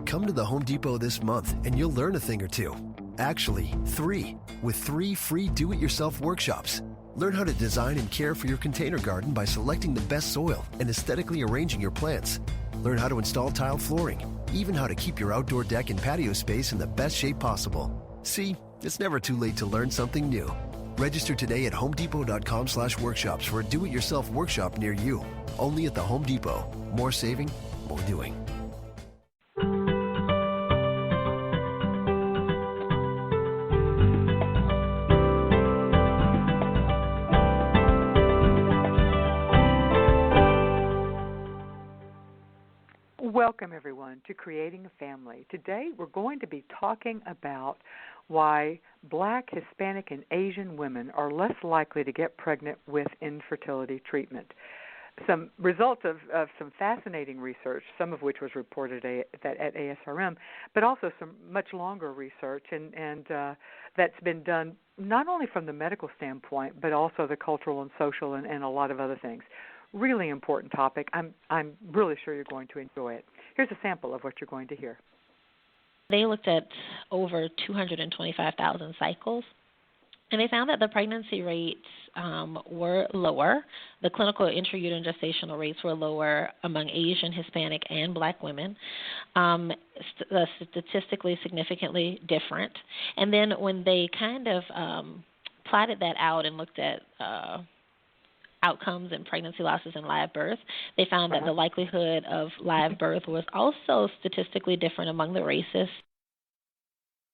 Come to the Home Depot this month and you'll learn a thing or two. Actually, 3, with 3 free do-it-yourself workshops. Learn how to design and care for your container garden by selecting the best soil and aesthetically arranging your plants. Learn how to install tile flooring, even how to keep your outdoor deck and patio space in the best shape possible. See, it's never too late to learn something new. Register today at homedepot.com/workshops for a do-it-yourself workshop near you. Only at the Home Depot. More saving, more doing. Welcome, everyone, to Creating a Family. Today, we're going to be talking about why Black, Hispanic, and Asian women are less likely to get pregnant with infertility treatment. Some results of some fascinating research, some of which was reported at ASRM, but also some much longer research, and that's been done not only from the medical standpoint, but also the cultural and social and a lot of other things. Really important topic. I'm really sure you're going to enjoy it. Here's a sample of what you're going to hear. They looked at over 225,000 cycles, and they found that the pregnancy rates were lower. The clinical intrauterine gestational rates were lower among Asian, Hispanic, and Black women, statistically significantly different. And then when they kind of plotted that out and looked at outcomes and pregnancy losses and live birth, they found that the likelihood of live birth was also statistically different among the races.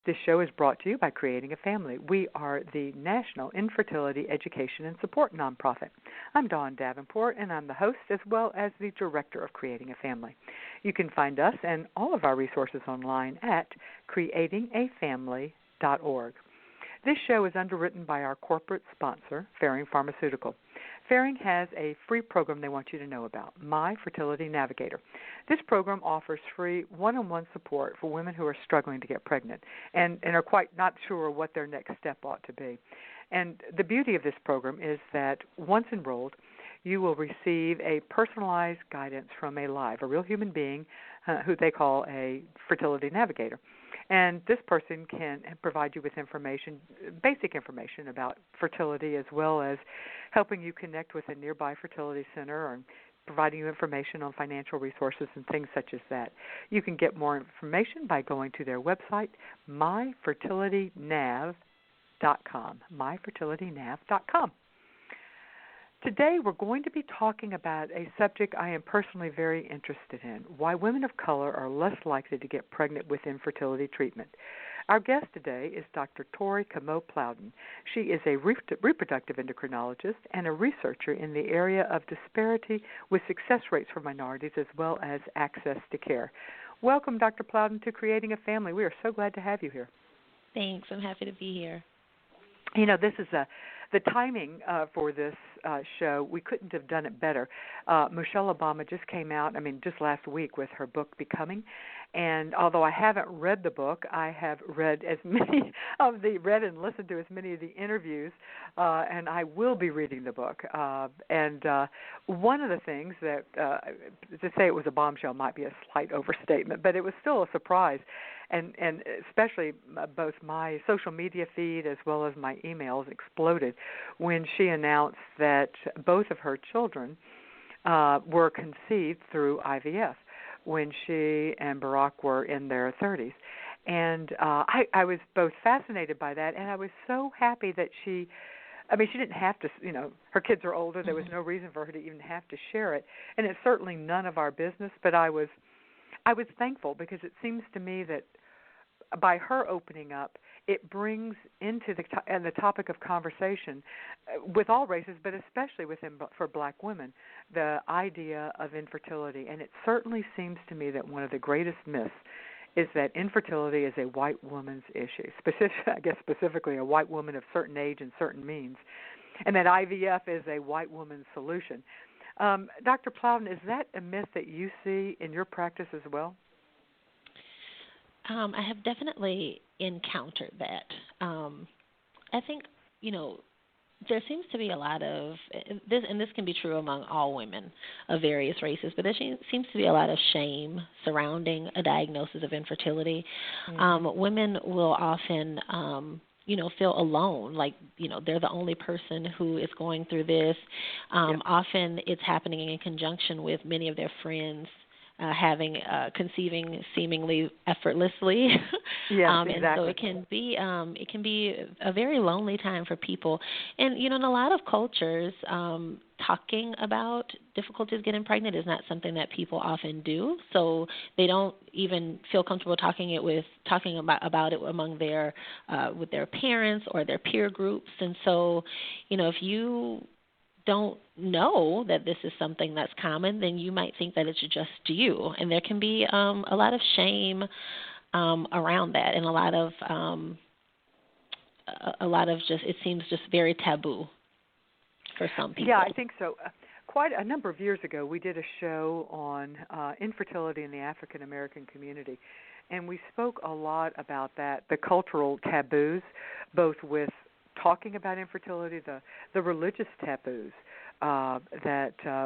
This show is brought to you by Creating a Family. We are the National Infertility Education and Support nonprofit. I'm Dawn Davenport, and I'm the host as well as the director of Creating a Family. You can find us and all of our resources online at creatingafamily.org. This show is underwritten by our corporate sponsor, Ferring Pharmaceutical. Ferring has a free program they want you to know about, My Fertility Navigator. This program offers free one-on-one support for women who are struggling to get pregnant and are quite not sure what their next step ought to be. And the beauty of this program is that once enrolled, you will receive a personalized guidance from a real human being who they call a fertility navigator. And this person can provide you with information, basic information about fertility, as well as helping you connect with a nearby fertility center or providing you information on financial resources and things such as that. You can get more information by going to their website, myfertilitynav.com, myfertilitynav.com. Today we're going to be talking about a subject I am personally very interested in, why women of color are less likely to get pregnant with infertility treatment. Our guest today is Dr. Torie Comeaux Plowden. She is a reproductive endocrinologist and a researcher in the area of disparity with success rates for minorities as well as access to care. Welcome, Dr. Plowden, to Creating a Family. We are so glad to have you here. Thanks. I'm happy to be here. You know, this is the timing for this show. We couldn't have done it better. Michelle Obama just came out, just last week with her book, Becoming. And although I haven't read the book, I have read and listened to as many of the interviews, and I will be reading the book. And one of the things that, to say it was a bombshell might be a slight overstatement, but it was still a surprise. And especially both my social media feed as well as my emails exploded when she announced that both of her children were conceived through IVF when she and Barack were in their 30s. And I was both fascinated by that, and I was so happy that she didn't have to, her kids are older. There was no reason for her to even have to share it. And it's certainly none of our business, but I was thankful because it seems to me that by her opening up, it brings into the topic of conversation with all races, but especially for Black women, the idea of infertility. And it certainly seems to me that one of the greatest myths is that infertility is a white woman's issue, specifically a white woman of certain age and certain means, and that IVF is a white woman's solution. Dr. Plowden, is that a myth that you see in your practice as well? I have definitely encountered that. I think, there seems to be a lot of this, and this can be true among all women of various races, but there seems to be a lot of shame surrounding a diagnosis of infertility. Women will often, feel alone, like, they're the only person who is going through this. Often it's happening in conjunction with many of their friends conceiving seemingly effortlessly. Yes, And exactly. so it can be a very lonely time for people. And in a lot of cultures, talking about difficulties getting pregnant is not something that people often do. So they don't even feel comfortable talking about it among their with their parents or their peer groups. And so, if you don't know that this is something that's common, then you might think that it's just you. And there can be a lot of shame around that, and a lot of just, it seems just very taboo for some people. Yeah, I think so. Quite a number of years ago, we did a show on infertility in the African American community, and we spoke a lot about that, the cultural taboos, both with talking about infertility, the religious taboos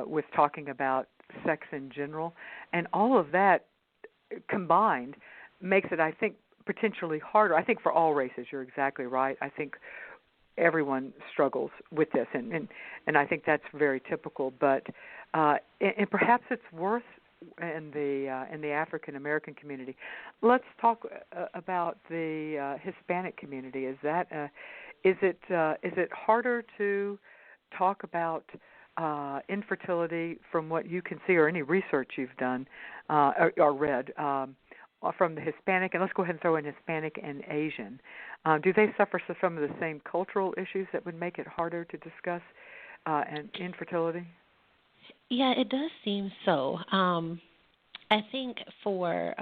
with talking about sex in general, and all of that combined makes it, I think, potentially harder. I think for all races, you're exactly right. I think everyone struggles with this, and I think that's very typical. But and perhaps it's worse in the African American community. Let's talk about the Hispanic community. Is it harder to talk about infertility from what you can see, or any research you've done or read from the Hispanic? And let's go ahead and throw in Hispanic and Asian. Do they suffer some of the same cultural issues that would make it harder to discuss and infertility? Yeah, it does seem so. I think for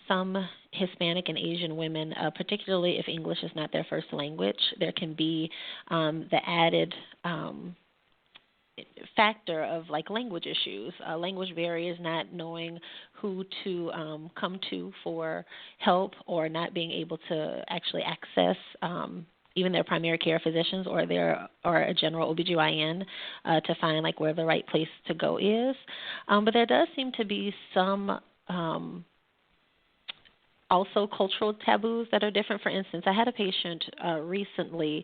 some Hispanic and Asian women, particularly if English is not their first language, there can be the added factor of like language issues, language barriers, not knowing who to come to for help, or not being able to actually access even their primary care physicians or a general OBGYN to find like where the right place to go is. But there does seem to be some also cultural taboos that are different. For instance, I had a patient recently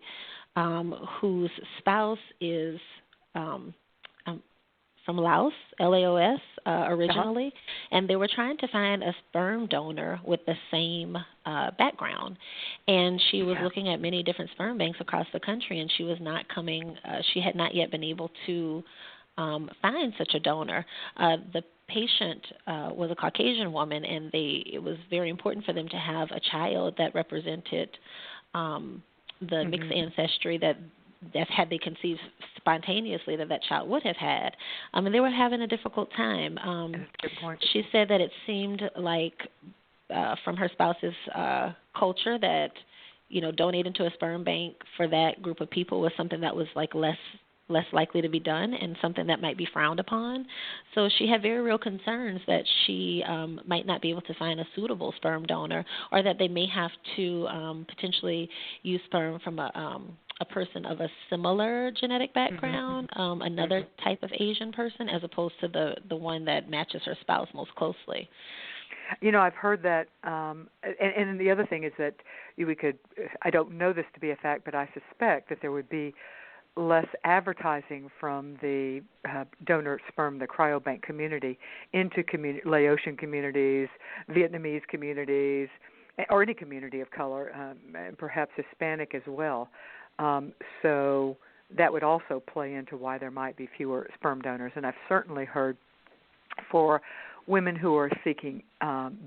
whose spouse is from Laos, Laos originally, and they were trying to find a sperm donor with the same background. And she was looking at many different sperm banks across the country, and she was not she had not yet been able to find such a donor. The patient was a Caucasian woman, and it was very important for them to have a child that represented the mixed ancestry that had they conceived spontaneously that child would have had. And they were having a difficult time. Good point. She said that it seemed like from her spouse's culture that, donating to a sperm bank for that group of people was something that was like less likely to be done, and something that might be frowned upon. So she had very real concerns that she might not be able to find a suitable sperm donor, or that they may have to potentially use sperm from a person of a similar genetic background, another type of Asian person, as opposed to the one that matches her spouse most closely. I've heard that, and the other thing is that I don't know this to be a fact, but I suspect that there would be less advertising from the donor sperm, the cryobank community, into Laotian communities, Vietnamese communities, or any community of color, and perhaps Hispanic as well. So that would also play into why there might be fewer sperm donors. And I've certainly heard for women who are seeking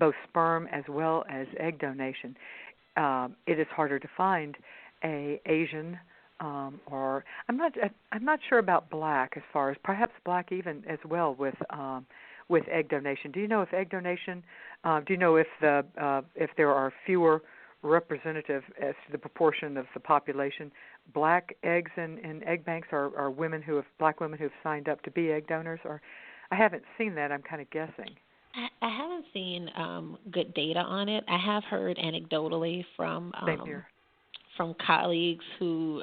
both sperm as well as egg donation, it is harder to find a Asian or I'm not sure about black, as far as perhaps black even as well with egg donation. Do you know if egg donation? Do you know if there are fewer representative as to the proportion of the population black eggs in egg banks, or black women who have signed up to be egg donors? Or I haven't seen that. I'm kind of guessing. I haven't seen good data on it. I have heard anecdotally from colleagues who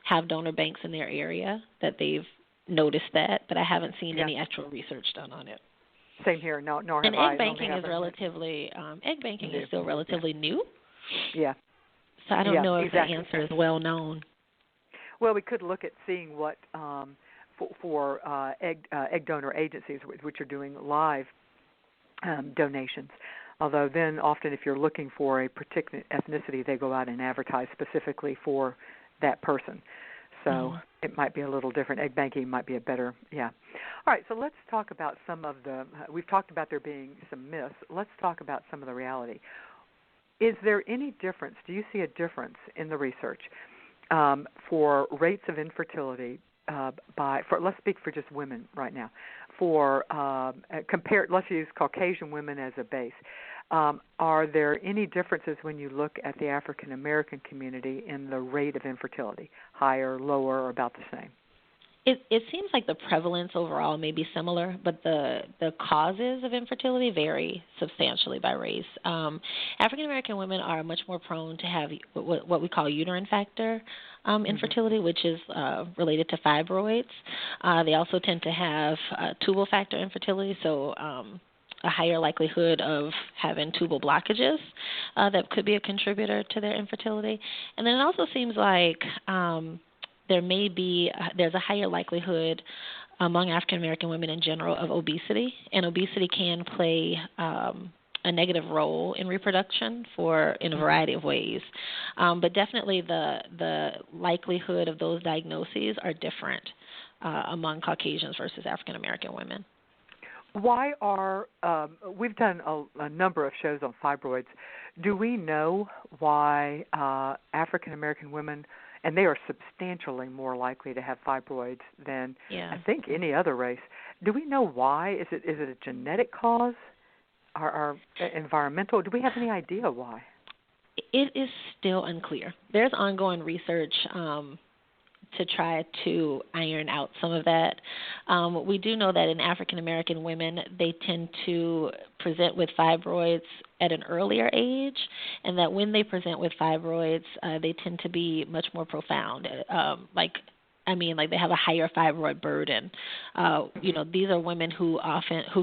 have donor banks in their area that they've noticed that, but I haven't seen Yeah. any actual research done on it. Same here. No, nor And have I. egg banking is relatively New. still relatively new. Yeah. So I don't know if exactly. the answer is well known. Well, we could look at seeing what for egg donor agencies, which are doing live donations. Although then often if you're looking for a particular ethnicity, they go out and advertise specifically for that person. So it might be a little different. Egg banking might be a better, yeah. All right, so let's talk about some of the, we've talked about there being some myths. Let's talk about some of the reality. Is there any difference, do you see a difference in the research for rates of infertility let's speak for just women right now, let's use Caucasian women as a base. Are there any differences when you look at the African American community in the rate of infertility, higher, lower, or about the same? It seems like the prevalence overall may be similar, but the causes of infertility vary substantially by race. African American women are much more prone to have what we call uterine factor infertility, which is related to fibroids. They also tend to have tubal factor infertility, so a higher likelihood of having tubal blockages that could be a contributor to their infertility. And then it also seems like there's a higher likelihood among African American women in general of obesity, and obesity can play a negative role in reproduction in a variety of ways. But definitely the likelihood of those diagnoses are different among Caucasians versus African American women. Why we've done a number of shows on fibroids. Do we know why African American women, and they are substantially more likely to have fibroids than I think any other race. Do we know why? Is it a genetic cause or environmental? Do we have any idea why? It is still unclear. There's ongoing research to try to iron out some of that. We do know that in African American women, they tend to present with fibroids at an earlier age, and that when they present with fibroids, they tend to be much more profound. They have a higher fibroid burden. These are women who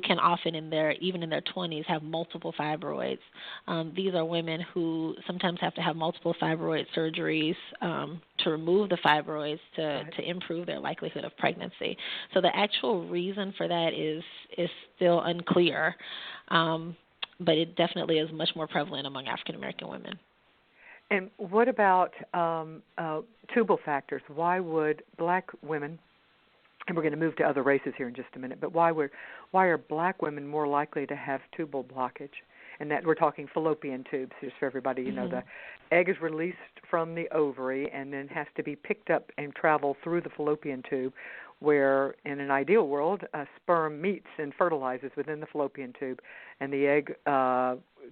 can often even in their 20s have multiple fibroids. These are women who sometimes have to have multiple fibroid surgeries to remove the fibroids to improve their likelihood of pregnancy. So the actual reason for that is still unclear, but it definitely is much more prevalent among African American women. And what about tubal factors? Why would black women, and we're going to move to other races here in just a minute, but why are black women more likely to have tubal blockage? And that we're talking fallopian tubes, just for everybody. You know, the egg is released from the ovary and then has to be picked up and travel through the fallopian tube, where in an ideal world, a sperm meets and fertilizes within the fallopian tube, and the egg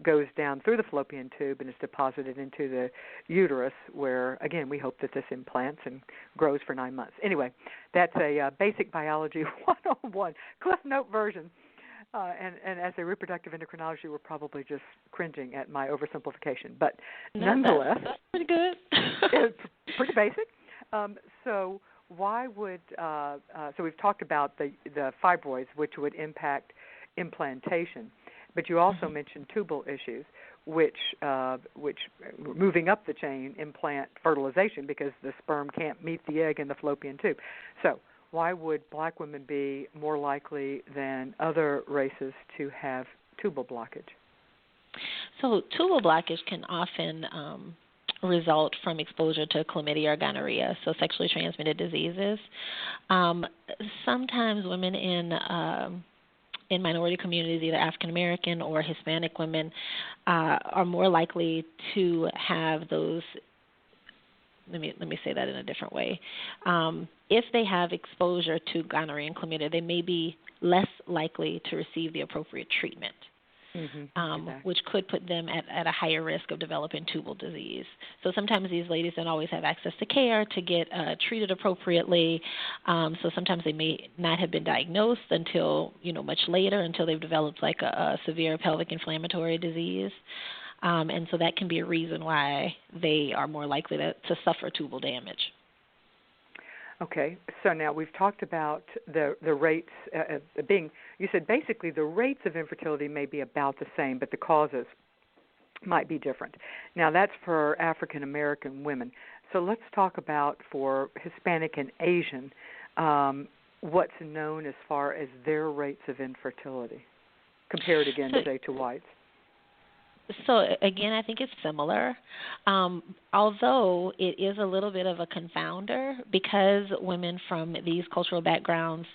goes down through the fallopian tube and is deposited into the uterus, where, again, we hope that this implants and grows for 9 months. Anyway, that's a basic biology 101, Cliff Note version. And as a reproductive endocrinologist, we're probably just cringing at my oversimplification. But nonetheless, that's pretty good. It's pretty basic. So why would so we've talked about the fibroids, which would impact implantation, but you also mentioned tubal issues, which moving up the chain implant fertilization because the sperm can't meet the egg in the fallopian tube. So why would black women be more likely than other races to have tubal blockage? So tubal blockage can often result from exposure to chlamydia or gonorrhea, so sexually transmitted diseases. Sometimes women in minority communities, either African American or Hispanic women, are more likely to have those. Let me say that in a different way. If they have exposure to gonorrhea and chlamydia, they may be less likely to receive the appropriate treatment, which could put them at a higher risk of developing tubal disease. So sometimes these ladies don't always have access to care to get treated appropriately. So sometimes they may not have been diagnosed until much later, until they've developed like a severe pelvic inflammatory disease. And so that can be a reason why they are more likely to suffer tubal damage. Okay, so now we've talked about the rates being, you said basically the rates of infertility may be about the same, but the causes might be different. Now that's for African American women. So let's talk about for Hispanic and Asian, what's known as far as their rates of infertility compared again, say, to whites. So, again, I think it's similar, although it is a little bit of a confounder because women from these cultural backgrounds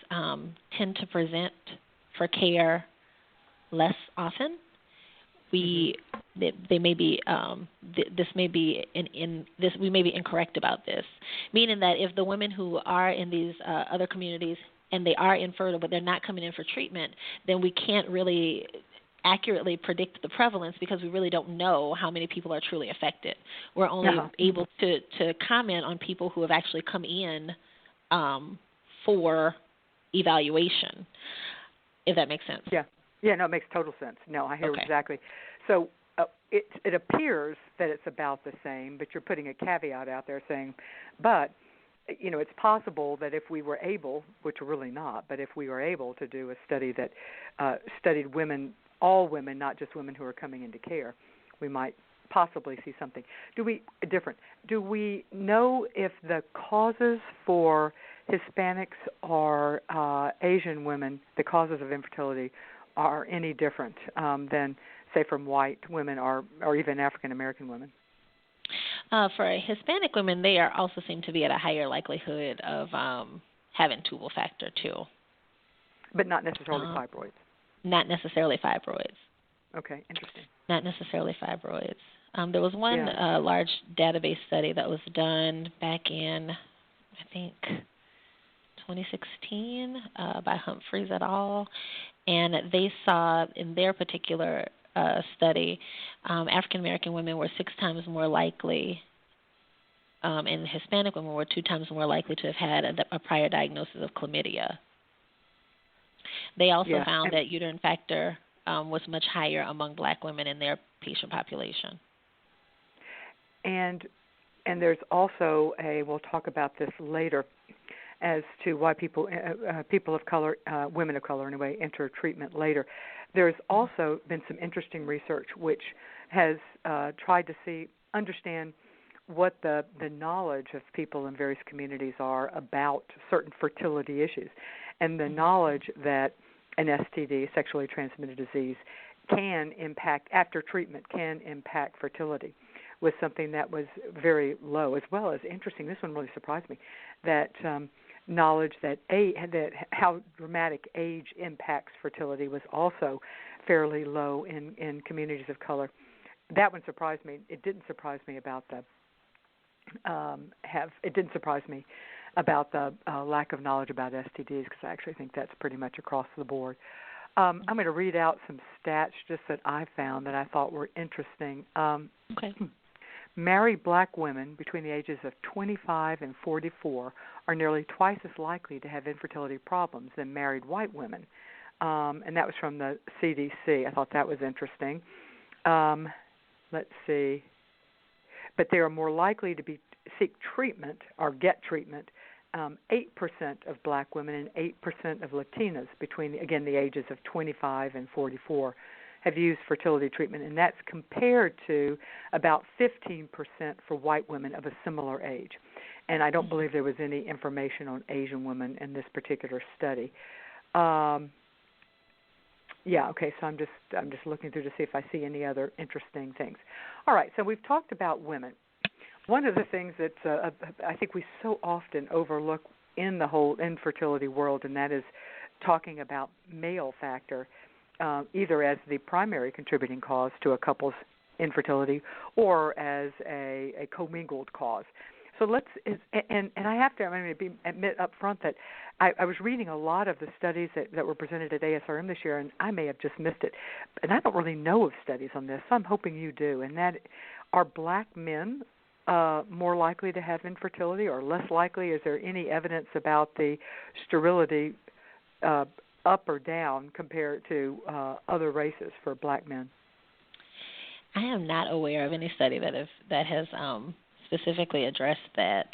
tend to present for care less often. They may be this may be we may be incorrect about this, meaning that if the women who are in these other communities and they are infertile but they're not coming in for treatment, then we can't really accurately predict the prevalence because we really don't know how many people are truly affected. We're only able to comment on people who have actually come in for evaluation, if that makes sense. Yeah, no, it makes total sense. No, I hear exactly. So it appears that it's about the same, but you're putting a caveat out there saying, but, you know, it's possible that if we were able, which we're really not, but if we were able to do a study that studied women, all women, not just women who are coming into care, we might possibly see something. Do we know if the causes for Hispanics or Asian women, the causes of infertility, are any different than, say, from white women or even African American women? For Hispanic women, they also seem to be at a higher likelihood of having tubal factor too. But not necessarily fibroids. Not necessarily fibroids. Okay, interesting. Not necessarily fibroids. There was one large database study that was done back in, I think, 2016 by Humphreys et al., and they saw in their particular study, African American women were 6 times more likely, and Hispanic women were 2 times more likely to have had a prior diagnosis of chlamydia. They also found that uterine factor was much higher among black women in their patient population. And there's also we'll talk about this later, as to why people of color, women of color anyway, enter treatment later. There's also been some interesting research which has tried to understand what the knowledge of people in various communities are about certain fertility issues, and the knowledge that an STD, sexually transmitted disease, can impact, after treatment, can impact fertility, was something that was very low, as well as interesting. This one really surprised me, that knowledge that how dramatic age impacts fertility was also fairly low in communities of color. That one surprised me. It didn't surprise me about the lack of knowledge about STDs, because I actually think that's pretty much across the board. I'm going to read out some stats just that I found that I thought were interesting. Married black women between the ages of 25 and 44 are nearly twice as likely to have infertility problems than married white women. And that was from the CDC. I thought that was interesting. Let's see. But they are more likely to seek treatment or get treatment. 8% of black women and 8% of Latinas between, again, the ages of 25 and 44 have used fertility treatment, and that's compared to about 15% for white women of a similar age. And I don't believe there was any information on Asian women in this particular study. So I'm just looking through to see if I see any other interesting things. All right, so we've talked about women. One of the things that I think we so often overlook in the whole infertility world, and that is talking about male factor, either as the primary contributing cause to a couple's infertility or as a commingled cause. So and I have to admit up front that I was reading a lot of the studies that were presented at ASRM this year, and I may have just missed it. And I don't really know of studies on this, so I'm hoping you do. And that, are black men more likely to have infertility or less likely? Is there any evidence about the sterility up or down compared to other races for black men? I am not aware of any study that has specifically addressed that.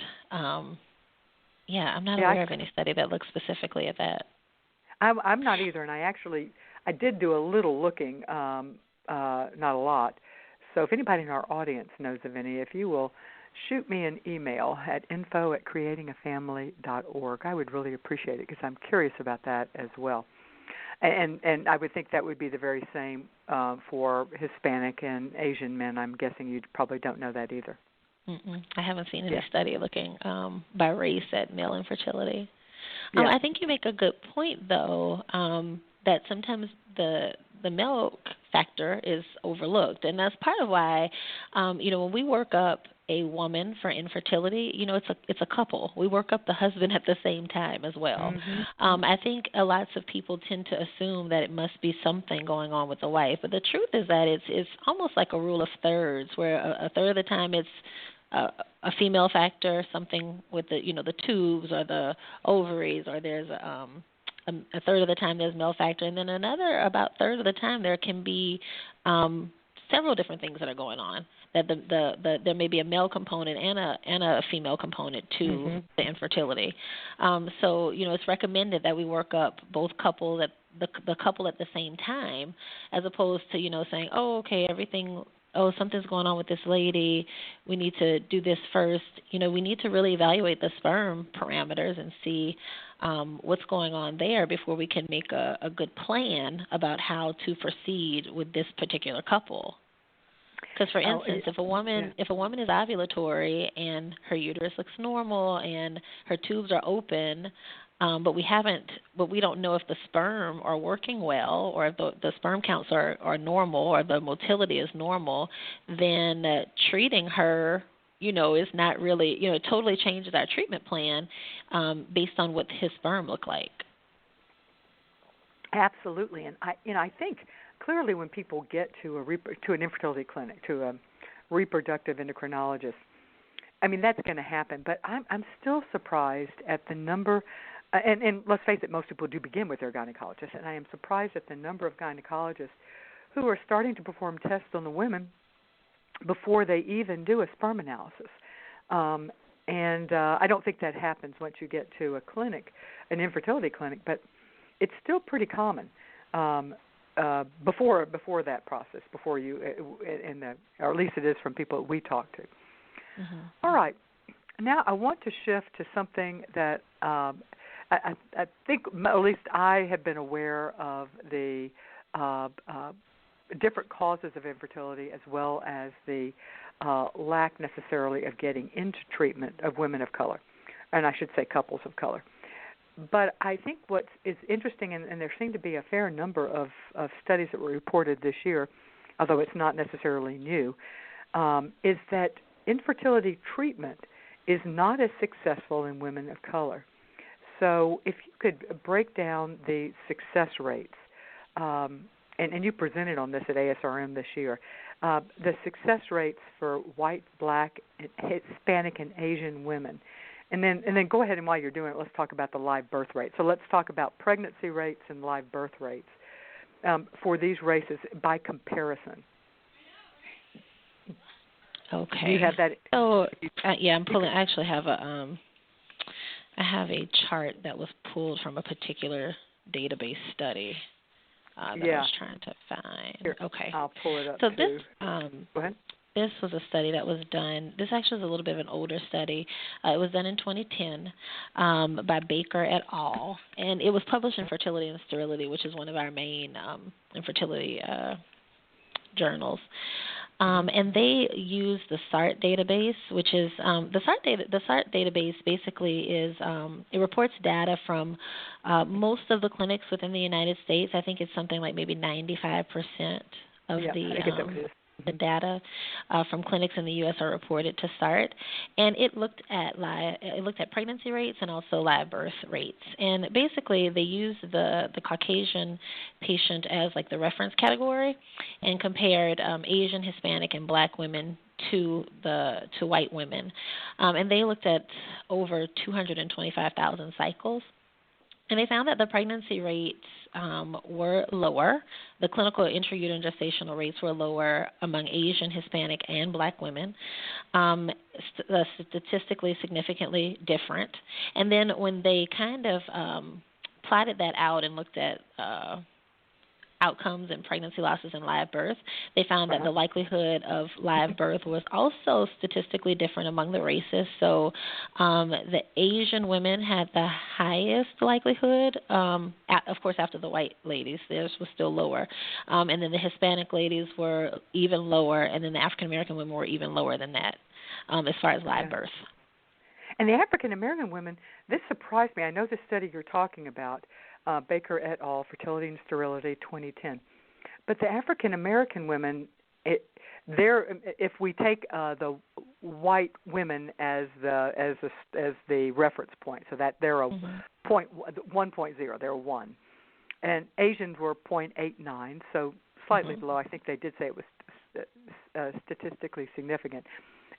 Yeah, I'm not Yeah, aware of any study that looks specifically at that. I'm not either, and I did do a little looking, not a lot. So if anybody in our audience knows of any, if you will shoot me an email at info@creatingafamily.org, I would really appreciate it because I'm curious about that as well. And I would think that would be the very same for Hispanic and Asian men. I'm guessing you probably don't know that either. I haven't seen any study looking by race at male infertility. I think you make a good point, though, that sometimes the milk factor is overlooked, and that's part of why, when we work up a woman for infertility, it's a couple. We work up the husband at the same time as well. I think lots of people tend to assume that it must be something going on with the wife, but the truth is that it's almost like a rule of thirds, where a third of the time it's a female factor, something with the tubes or the ovaries, or there's a third of the time there's male factor, and then another about third of the time there can be several different things that are going on. That there may be a male component and a female component to the infertility. So it's recommended that we work up both couples at the couple at the same time, as opposed to saying, oh, okay, something's going on with this lady, we need to do this first. We need to really evaluate the sperm parameters and see what's going on there before we can make a good plan about how to proceed with this particular couple. Because, for instance, if a woman is ovulatory and her uterus looks normal and her tubes are open, but we don't know if the sperm are working well, or if the sperm counts are normal, or the motility is normal, then treating her, is not really, it totally changes our treatment plan based on what his sperm look like. Absolutely, and I think clearly when people get to an infertility clinic, to a reproductive endocrinologist, I mean that's going to happen. But I'm still surprised at the number. And let's face it, most people do begin with their gynecologist, and I am surprised at the number of gynecologists who are starting to perform tests on the women before they even do a sperm analysis. And I don't think that happens once you get to a clinic, an infertility clinic, but it's still pretty common before that process, before you, or at least it is from people that we talk to. All right. Now I want to shift to something that I think at least I have been aware of the different causes of infertility, as well as the lack necessarily of getting into treatment of women of color, and I should say couples of color. But I think what is interesting, and there seem to be a fair number of studies that were reported this year, although it's not necessarily new, is that infertility treatment is not as successful in women of color. So if you could break down the success rates, and you presented on this at ASRM this year, the success rates for white, black, Hispanic, and Asian women. And then go ahead, and while you're doing it, let's talk about the live birth rate. So let's talk about pregnancy rates and live birth rates for these races by comparison. Okay. Do you have that? So I'm pulling. I actually have I have a chart that was pulled from a particular database study that I was trying to find. Here, okay. I'll pull it up. So too. this go ahead. This was a study that was done. This actually is a little bit of an older study. It was done in 2010 by Baker et al. And it was published in Fertility and Sterility, which is one of our main infertility journals. And they use the SART database, which is the SART database basically is it reports data from most of the clinics within the United States. I think it's something like maybe 95% of the data from clinics in the U.S. are reported to SART, and it looked at pregnancy rates and also live birth rates. And basically, they used the Caucasian patient as like the reference category, and compared Asian, Hispanic, and Black women to white women, and they looked at over 225,000 cycles. And they found that the pregnancy rates were lower. The clinical intrauterine gestational rates were lower among Asian, Hispanic, and Black women, statistically significantly different. And then when they kind of plotted that out and looked at outcomes and pregnancy losses and live birth, they found that the likelihood of live birth was also statistically different among the races. So the Asian women had the highest likelihood, of course, after the white ladies. Theirs was still lower. And then the Hispanic ladies were even lower, and then the African-American women were even lower than that as far as live birth. And the African-American women, this surprised me. I know the study you're talking about, Baker et al., Fertility and Sterility, 2010. But the African-American women, if we take the white women as the reference point, so that they're a 1.0, they're 1. And Asians were 0.89, so slightly below. I think they did say it was statistically significant.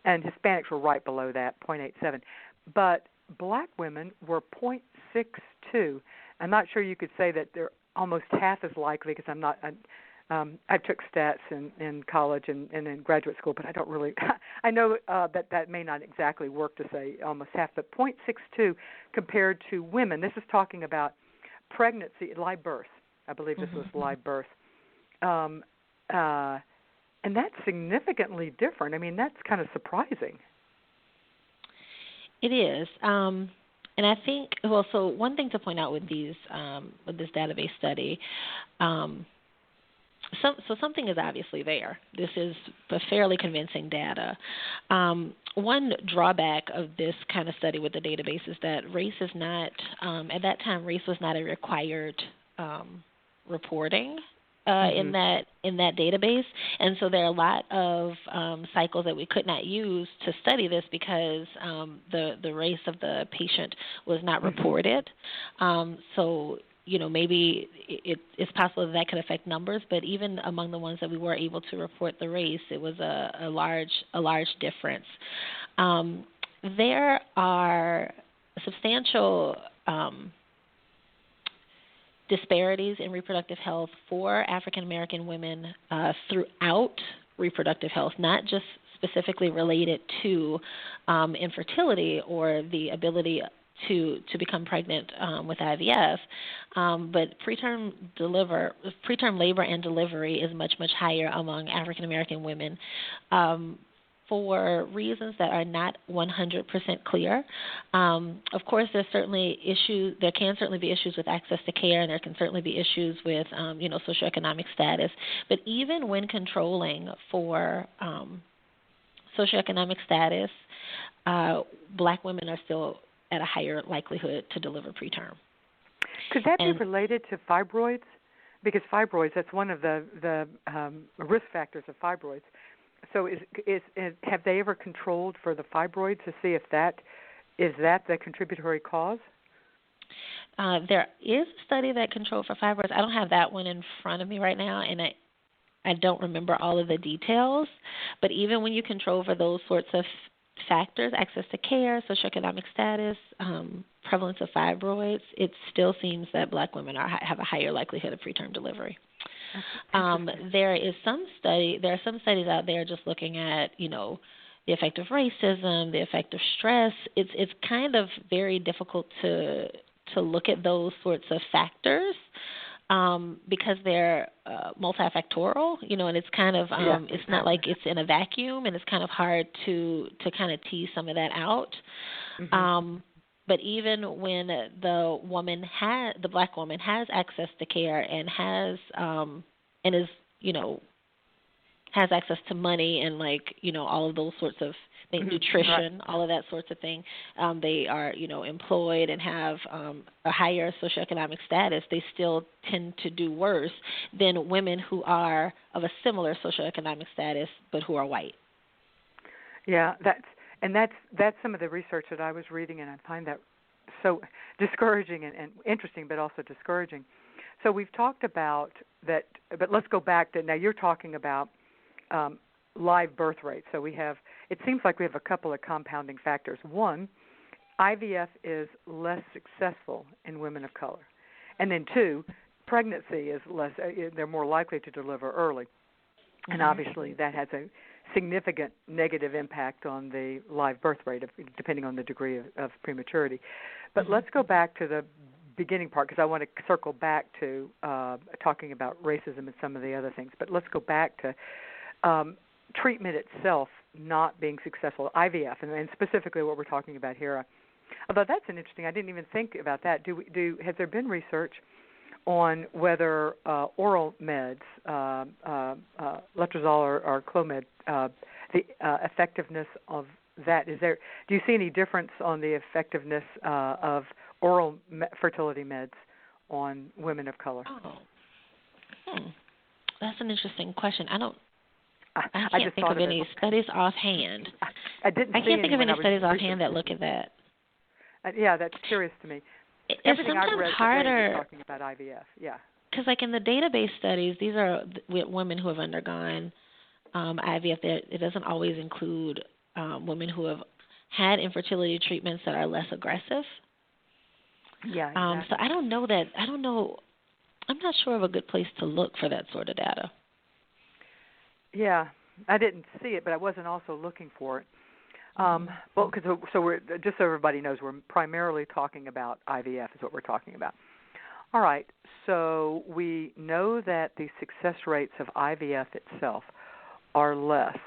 And Hispanics were right below that, 0.87. But Black women were 0.62. I'm not sure you could say that they're almost half as likely, because I'm not. I took stats in college and in graduate school, but I don't really. I know that may not exactly work to say almost half, but 0.62 compared to women. This is talking about pregnancy, live birth. I believe this was live birth, and that's significantly different. I mean, that's kind of surprising. It is. And I think, so one thing to point out with these, with this database study, something is obviously there. This is a fairly convincing data. One drawback of this kind of study with the database is that race is not, at that time, race was not a required reporting in that database, and so there are a lot of cycles that we could not use to study this because the race of the patient was not reported. So maybe it's possible that could affect numbers, but even among the ones that we were able to report the race, it was a large difference. There are substantial disparities in reproductive health for African American women throughout reproductive health, not just specifically related to infertility or the ability to become pregnant with IVF, but preterm labor and delivery is much higher among African American women. For reasons that are not 100% clear. Of course, there can certainly be issues with access to care, and there can certainly be issues with, socioeconomic status. But even when controlling for socioeconomic status, Black women are still at a higher likelihood to deliver preterm. Could that be related to fibroids? Because fibroids, that's one of the risk factors of fibroids. So have they ever controlled for the fibroids to see if that is the contributory cause? There is a study that controlled for fibroids. I don't have that one in front of me right now, and I don't remember all of the details. But even when you control for those sorts of factors, access to care, socioeconomic status, prevalence of fibroids, it still seems that Black women have a higher likelihood of preterm delivery. There are some studies out there just looking at, the effect of racism, the effect of stress. It's kind of very difficult to look at those sorts of factors because they're multifactorial, and it's kind of it's not like it's in a vacuum, and it's kind of hard to kind of tease some of that out. But even when the Black woman has access to care and has has access to money and all of those sorts of things, nutrition, all of that sorts of thing, they are employed and have a higher socioeconomic status, they still tend to do worse than women who are of a similar socioeconomic status but who are white. Yeah, that's some of the research that I was reading, and I find that so discouraging and interesting, but also discouraging. So we've talked about that, but let's go back to now. You're talking about live birth rates. So it seems like we have a couple of compounding factors. One, IVF is less successful in women of color. And then 2, pregnancy is less, they're more likely to deliver early. And obviously that has a significant negative impact on the live birth rate, depending on the degree of prematurity. But let's go back to the beginning part, because I want to circle back to talking about racism and some of the other things. But let's go back to treatment itself not being successful, IVF, and specifically what we're talking about here. Although that's an interesting, I didn't even think about that. Has there been research on whether oral meds, letrozole or Clomid, the effectiveness of that? Do you see any difference on the effectiveness of oral fertility meds on women of color? That's an interesting question. I can't just think of any studies offhand. I can't think of any studies offhand that look at that. Yeah, that's curious to me. It's Everything sometimes I've read harder today is talking about IVF. Yeah. Because, like in the database studies, these are women who have undergone IVF. It doesn't always include women who have had infertility treatments that are less aggressive. Yeah. Exactly. So I don't know. I'm not sure of a good place to look for that sort of data. Yeah, I didn't see it, but I wasn't also looking for it. Well, we're just so everybody knows, we're primarily talking about IVF is what we're talking about. All right, so we know that the success rates of IVF itself are less.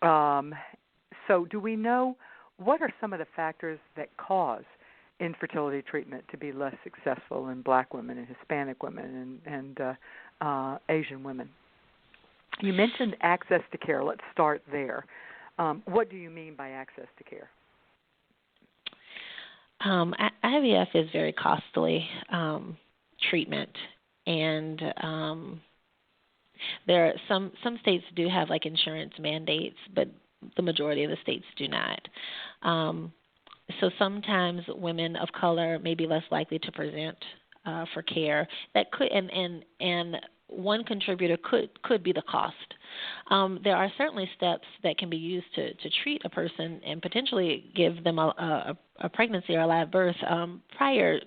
So do we know what are some of the factors that cause infertility treatment to be less successful in Black women and Hispanic women and Asian women? You mentioned access to care. Let's start there. What do you mean by access to care? IVF is very costly treatment, and there are some states do have like insurance mandates, but the majority of the states do not. So sometimes women of color may be less likely to present for care. That could and one contributor could be the cost. There are certainly steps that can be used to treat a person and potentially give them a pregnancy or a live birth prior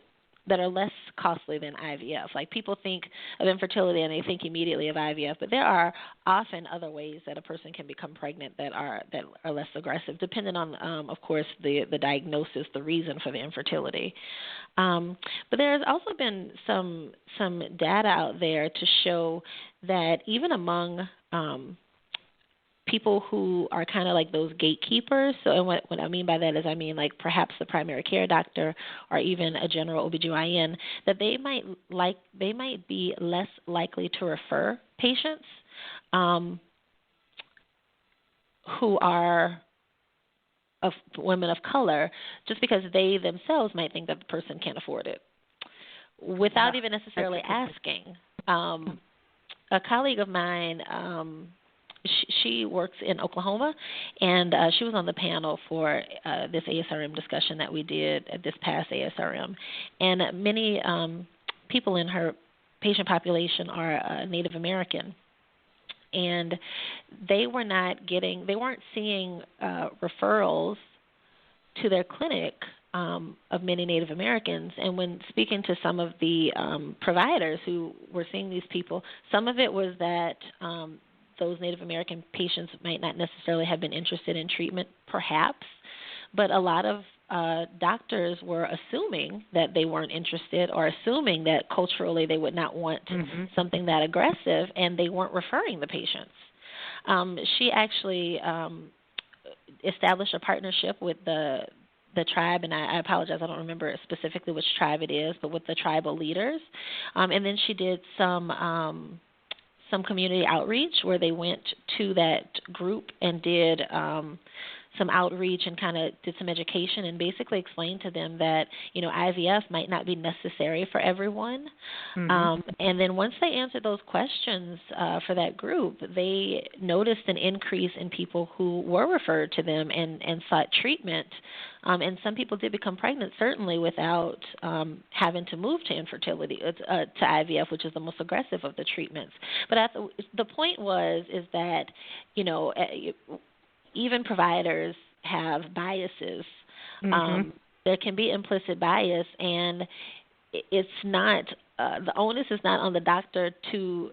that are less costly than IVF. Like people think of infertility and they think immediately of IVF, but there are often other ways that a person can become pregnant that are less aggressive, depending on, of course, the diagnosis, the reason for the infertility. But there has also been some data out there to show that even among people who are kind of like those gatekeepers. So and what I mean by that is I mean like perhaps the primary care doctor or even a general OBGYN, that they might be less likely to refer patients who are of women of color just because they themselves might think that the person can't afford it without even necessarily asking. A colleague of mine, she works in Oklahoma, and she was on the panel for this ASRM discussion that we did at this past ASRM. And many people in her patient population are Native American, and they weren't seeing referrals to their clinic of many Native Americans. And when speaking to some of the providers who were seeing these people, some of it was that those Native American patients might not necessarily have been interested in treatment, perhaps, but a lot of doctors were assuming that they weren't interested or assuming that culturally they would not want something that aggressive, and they weren't referring the patients. She actually established a partnership with the tribe, and I apologize, I don't remember specifically which tribe it is, but with the tribal leaders. And then she did some community outreach where they went to that group and did some outreach and kind of did some education and basically explained to them that, IVF might not be necessary for everyone. And then once they answered those questions for that group, they noticed an increase in people who were referred to them and sought treatment. And some people did become pregnant, certainly without having to move to infertility, to IVF, which is the most aggressive of the treatments. But the point is that, even providers have biases. There can be implicit bias, and it's not the onus is not on the doctor to,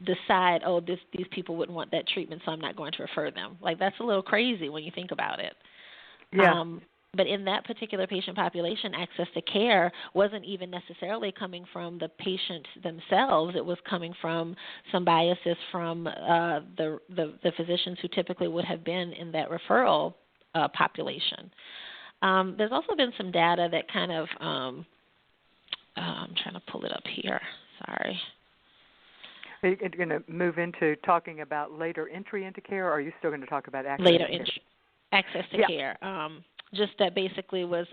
decide, these people wouldn't want that treatment, so I'm not going to refer them. Like, that's a little crazy when you think about it. Yeah. But in that particular patient population, access to care wasn't even necessarily coming from the patients themselves. It was coming from some biases from the physicians who typically would have been in that referral population. There's also been some data that kind of I'm trying to pull it up here. Sorry. Are you going to move into talking about later entry into care, or are you still going to talk about access later to care? Access to care? Just that basically was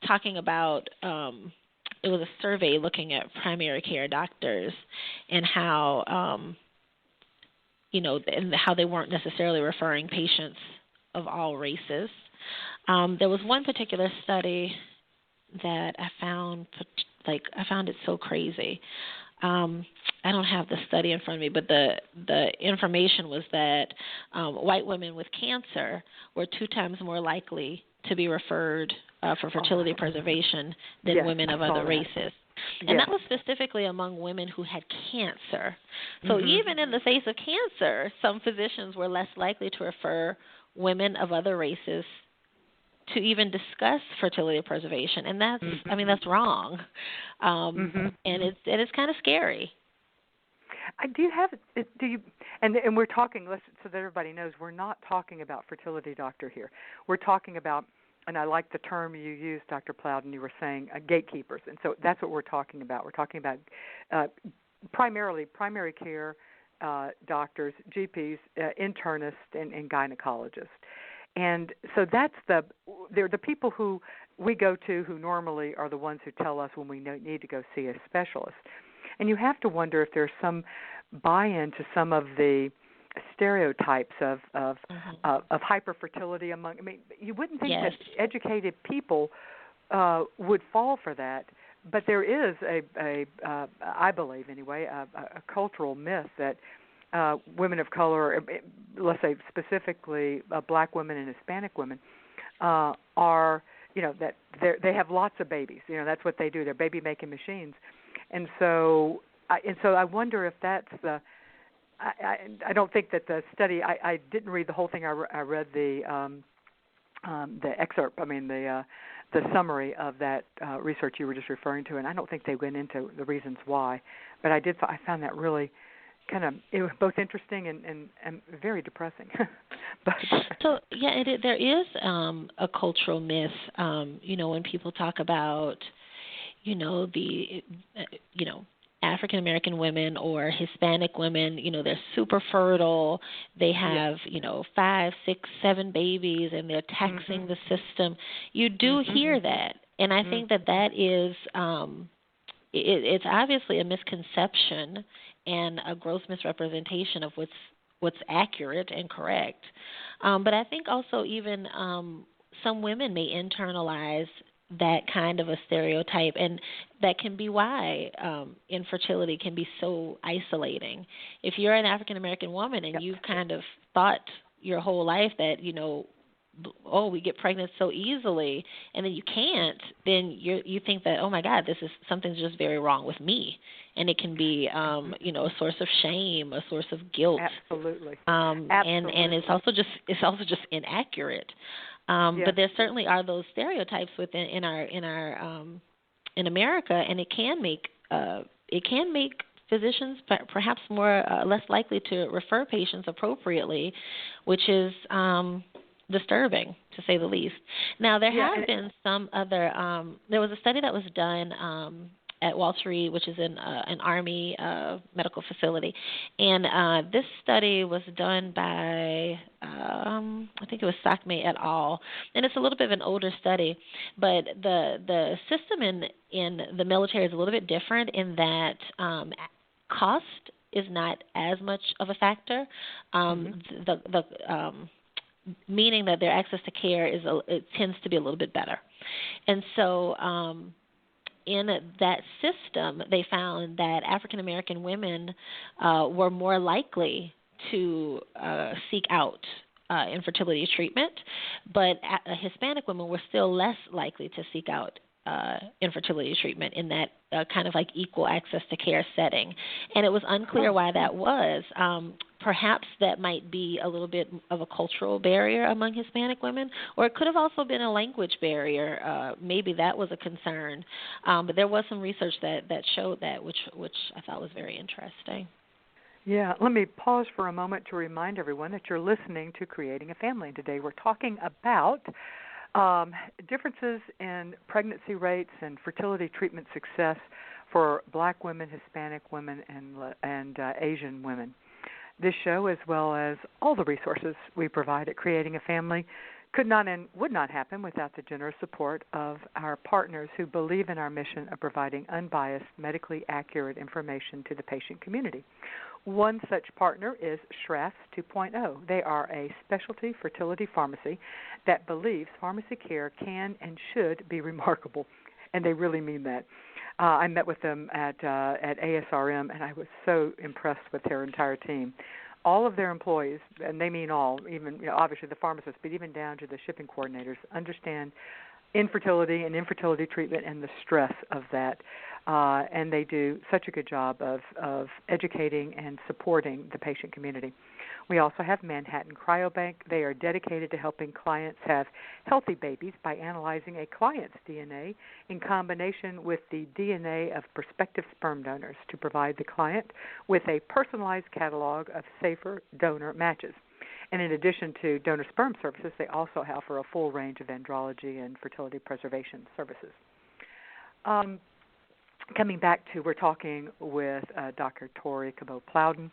talking about, it was a survey looking at primary care doctors and how, and how they weren't necessarily referring patients of all races. There was one particular study that I found it so crazy. I don't have the study in front of me, but the information was that white women with cancer were 2 times more likely to be referred for fertility preservation than women of other races. And that was specifically among women who had cancer. So even in the face of cancer, some physicians were less likely to refer women of other races to even discuss fertility preservation, and that's that's wrong, and it's kind of scary. And we're talking, so that everybody knows, we're not talking about fertility doctor here. We're talking about, and I like the term you used, Dr. Plowden, you were saying gatekeepers, and so that's what we're talking about. We're talking about primarily primary care doctors, GPs, internists, and gynecologists. And so they're the people who we go to who normally are the ones who tell us when we need to go see a specialist. And you have to wonder if there's some buy-in to some of the stereotypes of hyperfertility among. I mean, you wouldn't think that educated people would fall for that, but there is I believe anyway, a cultural myth that women of color, let's say specifically black women and Hispanic women, are, that they have lots of babies. That's what they do. They're baby-making machines. And so I wonder if that's the. I don't think that the study. I didn't read the whole thing. I read the excerpt. The summary of that research you were just referring to, and I don't think they went into the reasons why. But I found that really it was both interesting and very depressing. So there is a cultural myth. When people talk about, the African American women or Hispanic women, they're super fertile. They have 5, 6, 7 babies, and they're taxing the system. You do hear that, and I think that is it's obviously a misconception and a gross misrepresentation of what's accurate and correct. But I think also even some women may internalize that kind of a stereotype, and that can be why infertility can be so isolating. If you're an African American woman and you've kind of thought your whole life that, we get pregnant so easily, and then you can't, then you think that, oh my God, something's just very wrong with me, and it can be a source of shame, a source of guilt. Absolutely. And it's also just inaccurate. But there certainly are those stereotypes in America, and it can make physicians perhaps less likely to refer patients appropriately, which is disturbing, to say the least. Now, there have been some other there was a study that was done at Walter Reed, which is an Army medical facility, and this study was done by I think it was Sakme et al., and it's a little bit of an older study, but the system in the military is a little bit different in that cost is not as much of a factor. Meaning that their access to care it tends to be a little bit better. And so in that system, they found that African American women were more likely to seek out infertility treatment, but Hispanic women were still less likely to seek out infertility treatment in that kind of like equal access to care setting. And it was unclear why that was. Perhaps that might be a little bit of a cultural barrier among Hispanic women, or it could have also been a language barrier. Maybe that was a concern. But there was some research that showed that, which I thought was very interesting. Yeah, let me pause for a moment to remind everyone that you're listening to Creating a Family. Today we're talking about differences in pregnancy rates and fertility treatment success for Black women, Hispanic women, and Asian women. This show, as well as all the resources we provide at Creating a Family, could not and would not happen without the generous support of our partners who believe in our mission of providing unbiased, medically accurate information to the patient community. One such partner is Schrass 2.0. They are a specialty fertility pharmacy that believes pharmacy care can and should be remarkable, and they really mean that. I met with them at ASRM, and I was so impressed with their entire team. All of their employees, and they mean all, even obviously the pharmacists, but even down to the shipping coordinators, understand infertility and infertility treatment and the stress of that. And they do such a good job of educating and supporting the patient community. We also have Manhattan Cryobank. They are dedicated to helping clients have healthy babies by analyzing a client's DNA in combination with the DNA of prospective sperm donors to provide the client with a personalized catalog of safer donor matches. And in addition to donor sperm services, they also offer a full range of andrology and fertility preservation services. Coming back to, we're talking with Dr. Torie Comeaux Plowden.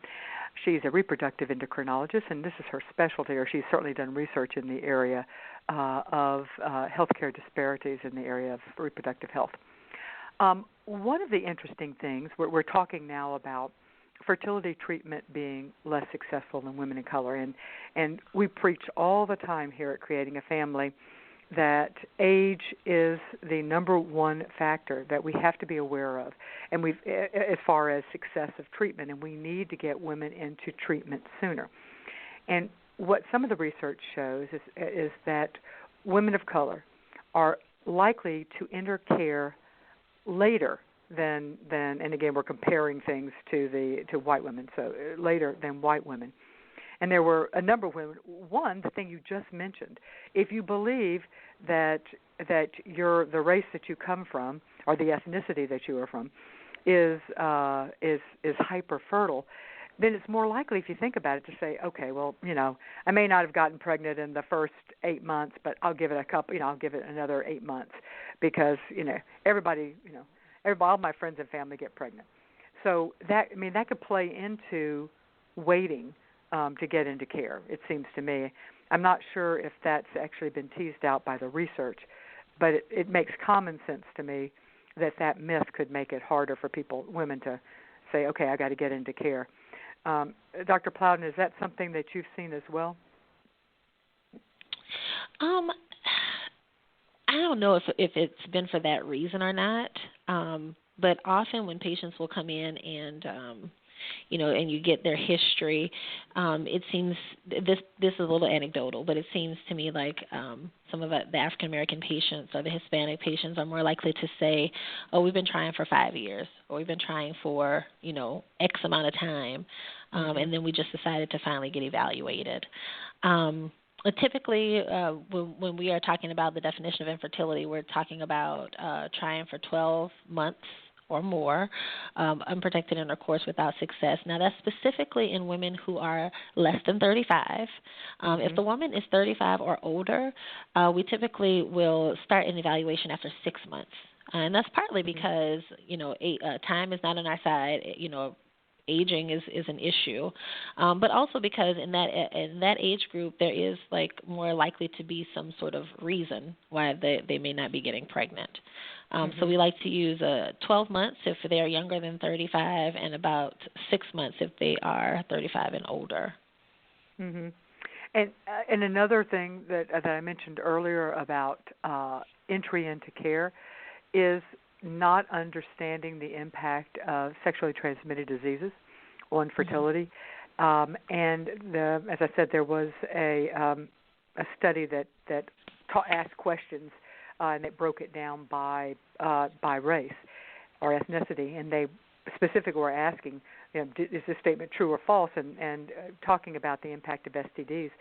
She's a reproductive endocrinologist, and this is her specialty, or she's certainly done research in the area of healthcare disparities in the area of reproductive health. One of the interesting things, we're talking now about fertility treatment being less successful than women of color, and we preach all the time here at Creating a Family that age is the number one factor that we have to be aware of, and as far as success of treatment, and we need to get women into treatment sooner. And what some of the research shows is that women of color are likely to enter care later than and again we're comparing things to white women, so later than white women. And there were a number of women. One, the thing you just mentioned, if you believe that the race that you come from or the ethnicity that you are from is hyper fertile, then it's more likely, if you think about it, to say, okay, well, I may not have gotten pregnant in the first 8 months, but I'll give it I'll give it another 8 months because everybody, all my friends and family get pregnant. So that could play into waiting to get into care, it seems to me. I'm not sure if that's actually been teased out by the research, but it makes common sense to me that myth could make it harder for women to say, okay, I got to get into care. Dr. Plowden, is that something that you've seen as well? I don't know if it's been for that reason or not, but often when patients will come in and and you get their history, it seems, this is a little anecdotal, but it seems to me like some of the African American patients or the Hispanic patients are more likely to say, oh, we've been trying for 5 years, or we've been trying for, X amount of time, and then we just decided to finally get evaluated. Typically, when we are talking about the definition of infertility, we're talking about trying for 12 months or more, unprotected intercourse without success. Now, that's specifically in women who are less than 35. If the woman is 35 or older, we typically will start an evaluation after 6 months. And that's partly because, time is not on our side, aging is an issue, but also because in that age group there is more likely to be some sort of reason why they may not be getting pregnant. So we like to use 12 months if they are younger than 35, and about 6 months if they are 35 and older. Mm-hmm. And another thing that I mentioned earlier about entry into care is not understanding the impact of sexually transmitted diseases on fertility. And as I said, there was a study that asked questions, and it broke it down by race or ethnicity, and they specifically were asking, is this statement true or false, and talking about the impact of STDs.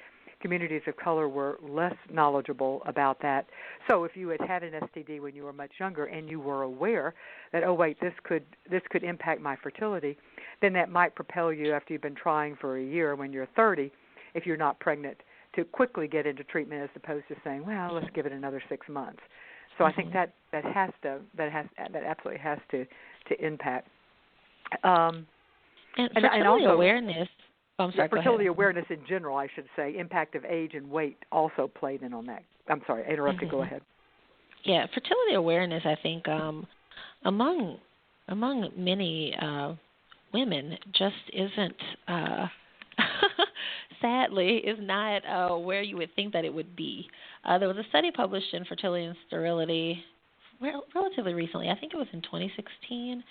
Communities of color were less knowledgeable about that. So if you had an STD when you were much younger and you were aware that, oh wait, this could impact my fertility, then that might propel you after you've been trying for a year when you're 30, if you're not pregnant, to quickly get into treatment as opposed to saying, well, let's give it another 6 months. So I think that absolutely has to impact. And fertility also, awareness. I'm sorry, fertility awareness in general, I should say, impact of age and weight also played in on that. I'm sorry, I interrupted. Go ahead. Yeah, fertility awareness, I think, among many women just isn't, sadly, is not where you would think that it would be. There was a study published in Fertility and Sterility relatively recently. I think it was in 2016.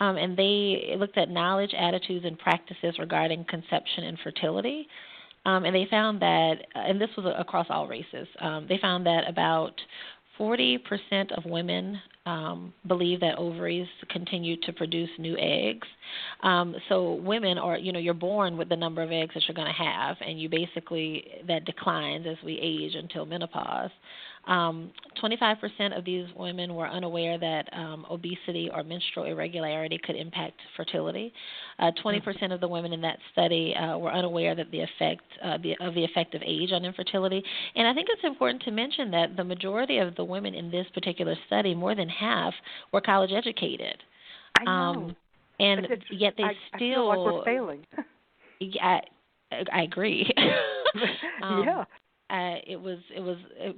And they looked at knowledge, attitudes, and practices regarding conception and fertility. And they found that, and this was across all races, they found that about 40% of women believe that ovaries continue to produce new eggs. So women are, you're born with the number of eggs that you're going to have, and you basically, that declines as we age until menopause. 25% of these women were unaware that obesity or menstrual irregularity could impact fertility. 20% of the women in that study were unaware that the effect of age on infertility. And I think it's important to mention that the majority of the women in this particular study, more than half, were college educated. I know. And yet they I feel like we're failing. Yeah, I agree. Yeah. It was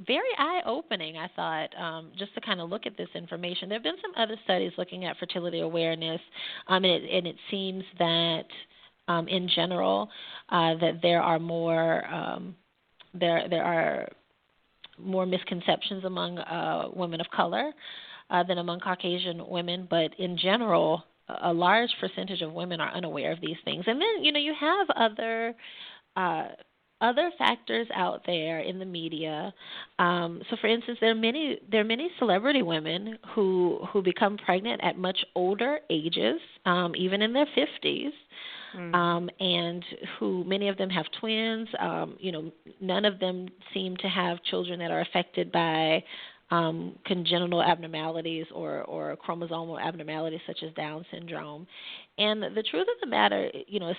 very eye-opening, I thought, just to kind of look at this information. There have been some other studies looking at fertility awareness, and it seems that, in general, that there are more misconceptions among women of color than among Caucasian women. But in general, a large percentage of women are unaware of these things. And then, you have other factors out there in the media. So, for instance, there are many celebrity women who become pregnant at much older ages, even in their 50s, and who many of them have twins. None of them seem to have children that are affected by congenital abnormalities or chromosomal abnormalities such as Down syndrome. And the truth of the matter,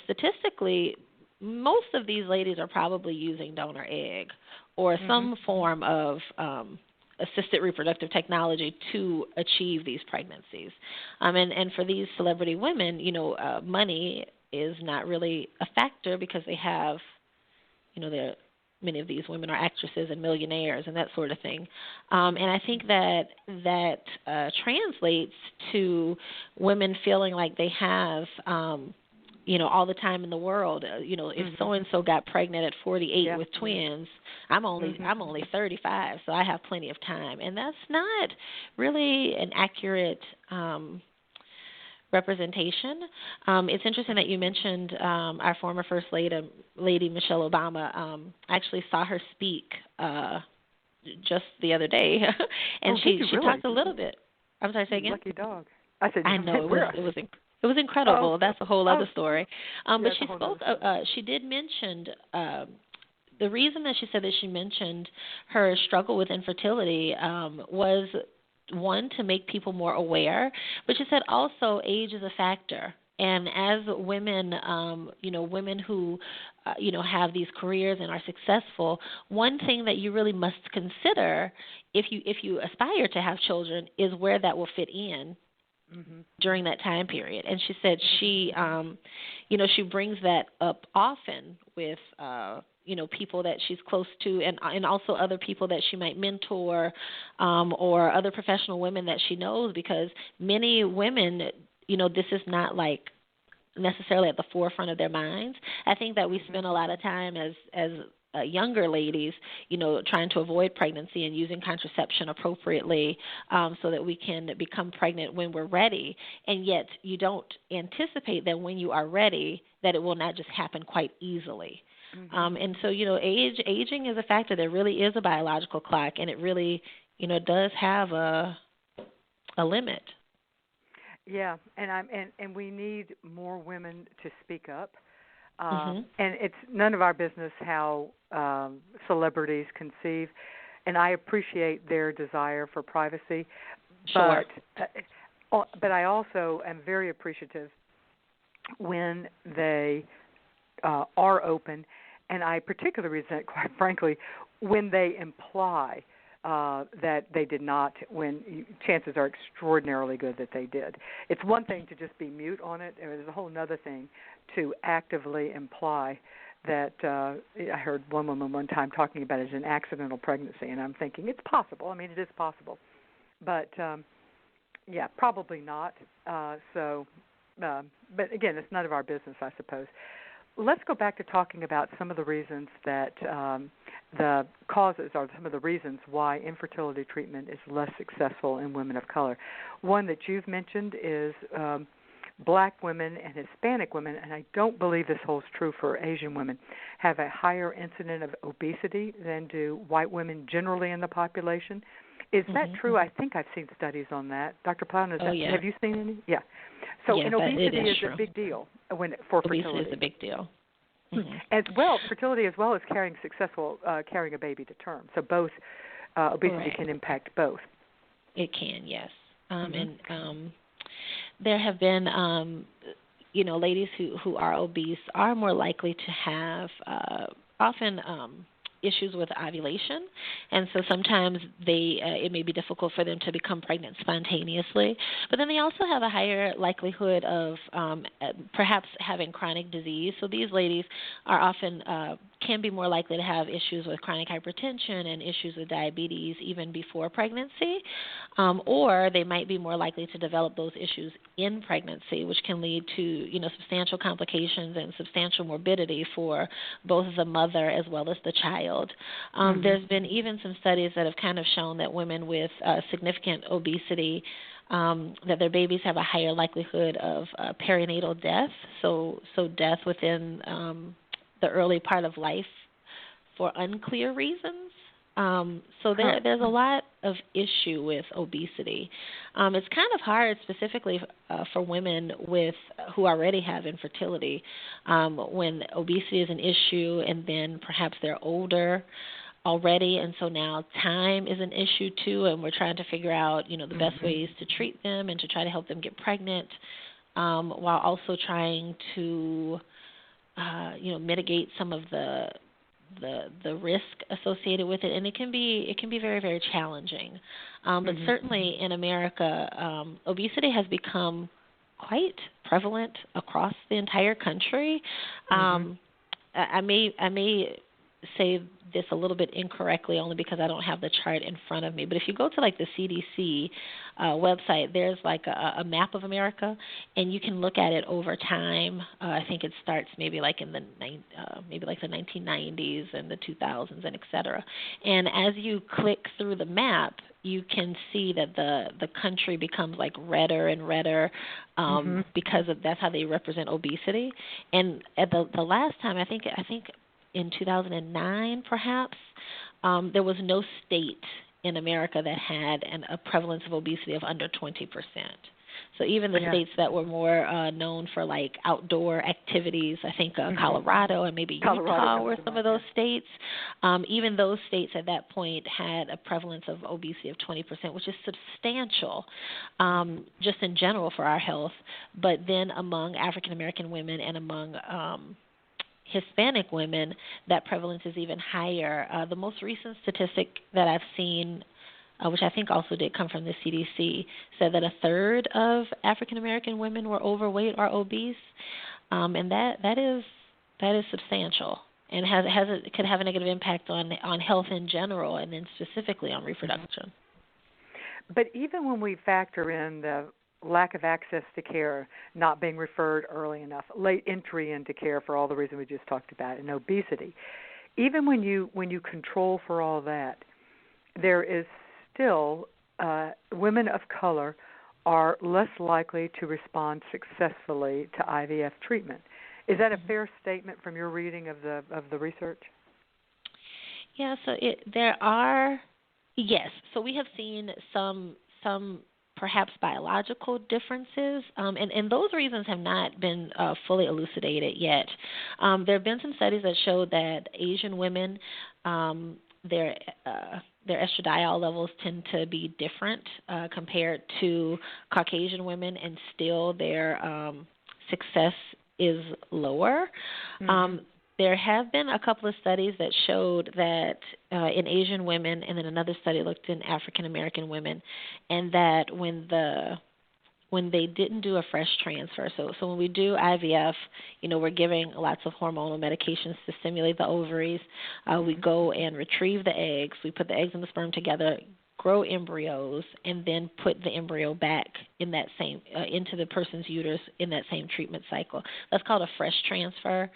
statistically, most of these ladies are probably using donor egg or some form of assisted reproductive technology to achieve these pregnancies. And for these celebrity women, money is not really a factor because they have, many of these women are actresses and millionaires and that sort of thing. And I think that translates to women feeling like they have all the time in the world. If so-and-so got pregnant at 48 with twins, I'm only 35, so I have plenty of time. And that's not really an accurate representation. It's interesting that you mentioned our former First Lady Michelle Obama. I actually saw her speak just the other day, and she talked a little bit. I'm sorry, say again? Lucky dog. I said, I know, it was incredible. That's a whole other story. But she spoke. She did mention the reason that she said that she mentioned her struggle with infertility was, one, to make people more aware, but she said also age is a factor. And as women, women who, have these careers and are successful, one thing that you really must consider if you aspire to have children is where that will fit in during that time period. And she said she brings that up often with, people that she's close to and also other people that she might mentor or other professional women that she knows, because many women, this is not like necessarily at the forefront of their minds. I think that we spend a lot of time as younger ladies, trying to avoid pregnancy and using contraception appropriately so that we can become pregnant when we're ready. And yet you don't anticipate that when you are ready that it will not just happen quite easily. Mm-hmm. And so, aging is a factor. There really is a biological clock, and it really, does have a limit. Yeah, and we need more women to speak up. Mm-hmm. And it's none of our business how celebrities conceive, and I appreciate their desire for privacy. Sure. But I also am very appreciative when they are open, and I particularly resent, quite frankly, when they imply that they did not, when chances are extraordinarily good that they did. It's one thing to just be mute on it, and there's a whole other thing to actively imply that I heard one woman one time talking about it as an accidental pregnancy, and I'm thinking it's possible. I mean, it is possible. But, yeah, probably not. But, again, it's none of our business, I suppose. Let's go back to talking about some of the reasons that the causes or some of the reasons why infertility treatment is less successful in women of color. One that you've mentioned is black women and Hispanic women, and I don't believe this holds true for Asian women, have a higher incidence of obesity than do white women generally in the population. Is that true? I think I've seen studies on that. Dr. Plowden, yeah. Have you seen any? Yeah. So yes, and obesity is true. A big deal for fertility. Obesity is a big deal. Mm-hmm. As well, fertility as well as carrying a baby to term. So both obesity can impact both. It can, yes. And there have been, ladies who are obese are more likely to have often issues with ovulation, and so sometimes it may be difficult for them to become pregnant spontaneously. But then they also have a higher likelihood of perhaps having chronic disease. So these ladies are often can be more likely to have issues with chronic hypertension and issues with diabetes even before pregnancy, or they might be more likely to develop those issues in pregnancy, which can lead to substantial complications and substantial morbidity for both the mother as well as the child. There's been even some studies that have kind of shown that women with significant obesity, that their babies have a higher likelihood of perinatal death, so death within the early part of life for unclear reasons. So there's a lot of issue with obesity. It's kind of hard specifically for women who already have infertility when obesity is an issue and then perhaps they're older already, and so now time is an issue too, and we're trying to figure out the best ways to treat them and to try to help them get pregnant, while also trying to mitigate some of the risk associated with it, and it can be very, very challenging. But certainly in America, obesity has become quite prevalent across the entire country. I may say this a little bit incorrectly only because I don't have the chart in front of me, but if you go to like the CDC website, there's like a map of America, and you can look at it over time. I think it starts maybe like in the 1990s and the 2000s and et cetera. And as you click through the map, you can see that the country becomes like redder and redder because that's how they represent obesity. And at the last time, I think in 2009, perhaps, there was no state in America that had a prevalence of obesity of under 20%. So even the states that were more known for like outdoor activities, I think Colorado and maybe Utah were some of those states. Even those states at that point had a prevalence of obesity of 20%, which is substantial just in general for our health. But then among African American women and among Hispanic women, that prevalence is even higher. The most recent statistic that I've seen, which I think also did come from the CDC, said that a third of African American women were overweight or obese, and that is substantial, and could have a negative impact on health in general, and then specifically on reproduction. But even when we factor in the lack of access to care, not being referred early enough, late entry into care for all the reasons we just talked about, and obesity, even when you control for all that, there is still women of color are less likely to respond successfully to IVF treatment. Is that a fair statement from your reading of the research? Yeah, so there are, yes. So we have seen some perhaps biological differences, and those reasons have not been fully elucidated yet. There have been some studies that show that Asian women, their estradiol levels tend to be different compared to Caucasian women, and still their success is lower. Mm-hmm. There have been a couple of studies that showed that in Asian women, and then another study looked in African American women, and that when they didn't do a fresh transfer, so when we do IVF, we're giving lots of hormonal medications to stimulate the ovaries. We go and retrieve the eggs. We put the eggs and the sperm together, grow embryos, and then put the embryo back in that same into the person's uterus in that same treatment cycle. That's called a fresh transfer.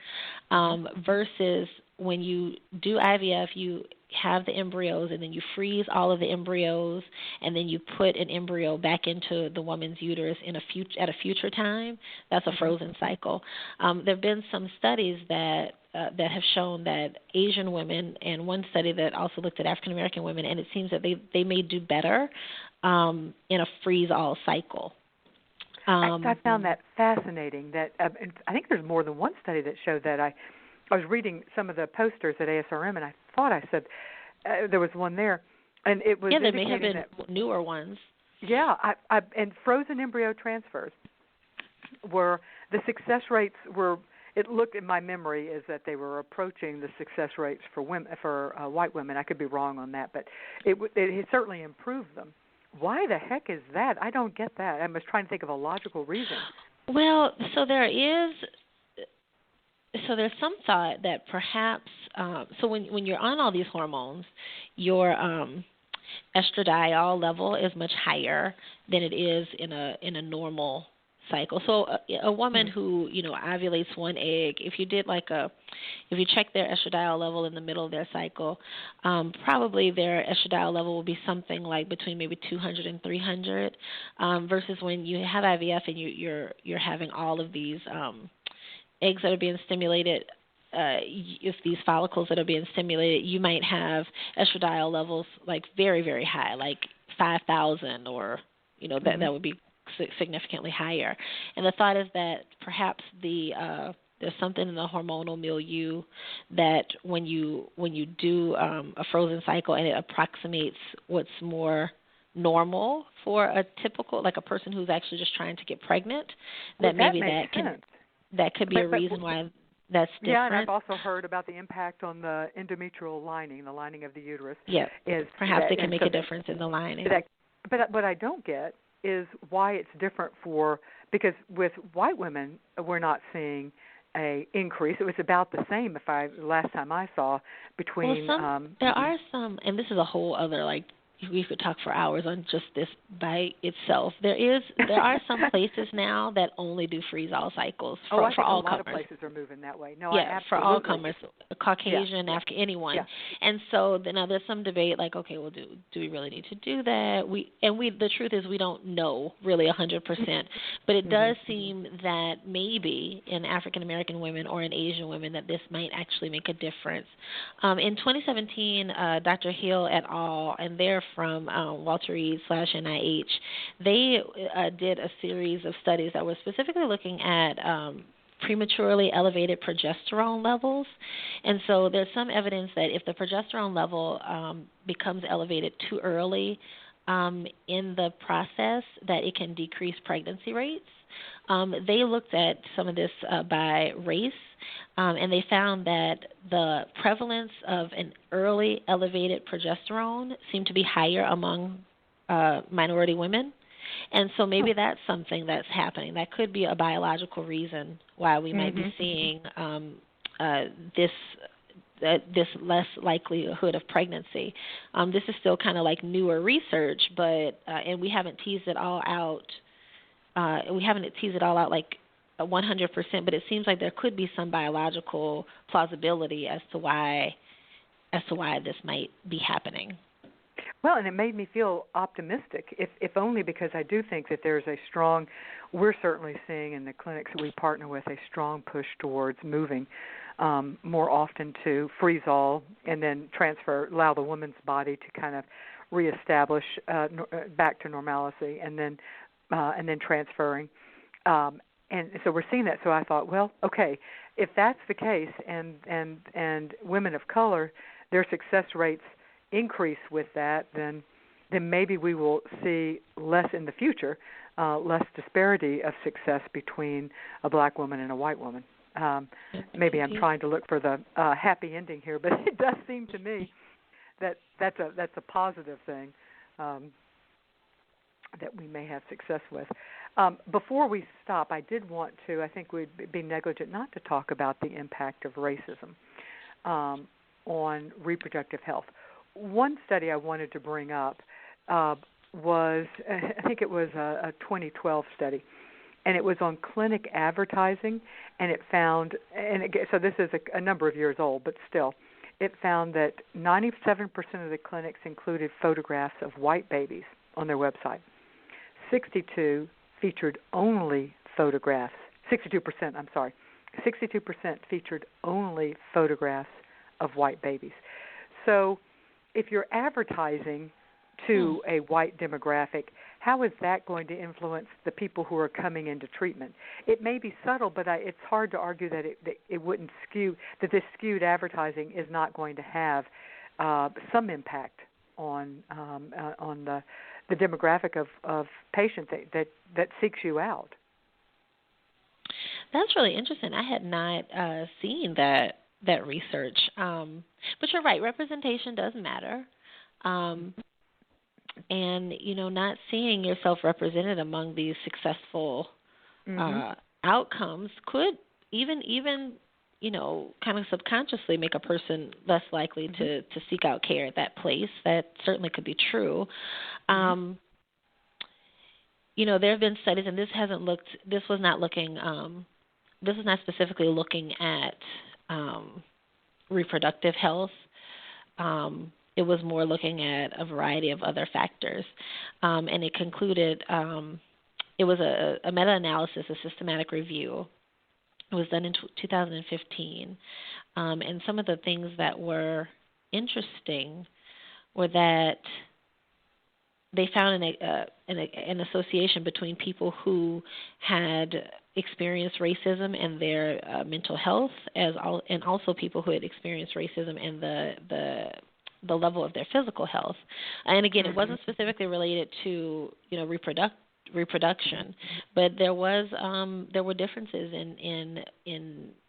Versus when you do IVF, you have the embryos and then you freeze all of the embryos, and then you put an embryo back into the woman's uterus at a future time. That's a frozen cycle. There have been some studies that have shown that Asian women, and one study that also looked at African American women, and it seems that they may do better in a freeze-all cycle. I found that fascinating. That I think there's more than one study that showed that. I was reading some of the posters at ASRM, and I thought I said there was one there, and it was there may have been newer ones. Yeah, and frozen embryo transfers were the success rates were. It looked in my memory is that they were approaching the success rates for women white women. I could be wrong on that, but it certainly improved them. Why the heck is that? I don't get that. I was trying to think of a logical reason. Well, there's some thought that perhaps so when you're on all these hormones, your estradiol level is much higher than it is in a normal cycle. So a woman who ovulates one egg, if you check their estradiol level in the middle of their cycle, probably their estradiol level will be something like between maybe 200 and 300, versus when you have IVF and you're having all of these eggs that are being stimulated. If these follicles that are being stimulated, you might have estradiol levels like very, very high, like 5,000, or that would be significantly higher. And the thought is that perhaps there's something in the hormonal milieu that when you do a frozen cycle and it approximates what's more normal for a typical, like a person who's actually just trying to get pregnant, that maybe that could be a reason why that's different. Yeah, and I've also heard about the impact on the endometrial lining, the lining of the uterus. Yeah, perhaps it can make a difference in the lining. But what I don't get is why it's different because with white women, we're not seeing a increase. It was about the same last time I saw between. Well, there are some, and this is a whole other, we could talk for hours on just this by itself. There are some places now that only do freeze-all cycles for all comers. A lot of places are moving that way. No, yeah, for all comers, Caucasian, African, anyone. Yeah. And so now there's some debate, okay, well, do we really need to do that? The truth is we don't know really 100%, but it does seem that maybe in African American women or in Asian women that this might actually make a difference. In 2017, Dr. Hill et al. And they're from Walter Reed / NIH, they did a series of studies that were specifically looking at prematurely elevated progesterone levels. And so there's some evidence that if the progesterone level becomes elevated too early in the process, that it can decrease pregnancy rates. They looked at some of this by race, and they found that the prevalence of an early elevated progesterone seemed to be higher among minority women. And so maybe that's something that's happening. That could be a biological reason why we might be seeing this less likelihood of pregnancy. This is still kind of like newer research, but and we haven't teased it all out. Like 100%, but it seems like there could be some biological plausibility as to why as to why this might be happening. Well, and it made me feel optimistic, if only because I do think that there's a strong, we're certainly seeing in the clinics that we partner with, a strong push towards moving more often to freeze-all and then transfer, allow the woman's body to kind of reestablish back to normalcy, and then transferring. And so we're seeing that. So I thought, well, okay, if that's the case, and women of color, their success rates increase with that, then maybe we will see less in the future, less disparity of success between a black woman and a white woman. Maybe I'm trying to look for the happy ending here, but it does seem to me that that's a positive thing that we may have success with. Before we stop, I did want to, I think we'd be negligent not to talk about the impact of racism on reproductive health. One study I wanted to bring up was, I think it was a 2012 study, and it was on clinic advertising, and it found, so this is a number of years old, but still, it found that 97% of the clinics included photographs of white babies on their website. 62 featured only photographs. 62% featured only photographs of white babies. So if you're advertising to a white demographic, how is that going to influence the people who are coming into treatment? It may be subtle, but it's hard to argue that it wouldn't skew, that this skewed advertising is not going to have some impact on the demographic of patient that seeks you out. That's really interesting. I had not seen that research, but you're right. Representation does matter, and not seeing yourself represented among these successful outcomes could even kind of subconsciously make a person less likely to seek out care at that place. That certainly could be true. There have been studies, and this was not specifically looking at reproductive health. It was more looking at a variety of other factors. And it concluded, it was a meta-analysis, a systematic review. It was done in 2015. And some of the things that were interesting were that they found an association between people who had experienced racism and their mental health, and also people who had experienced racism and the level of their physical health. And again, it wasn't specifically related to reproduction, but there were differences in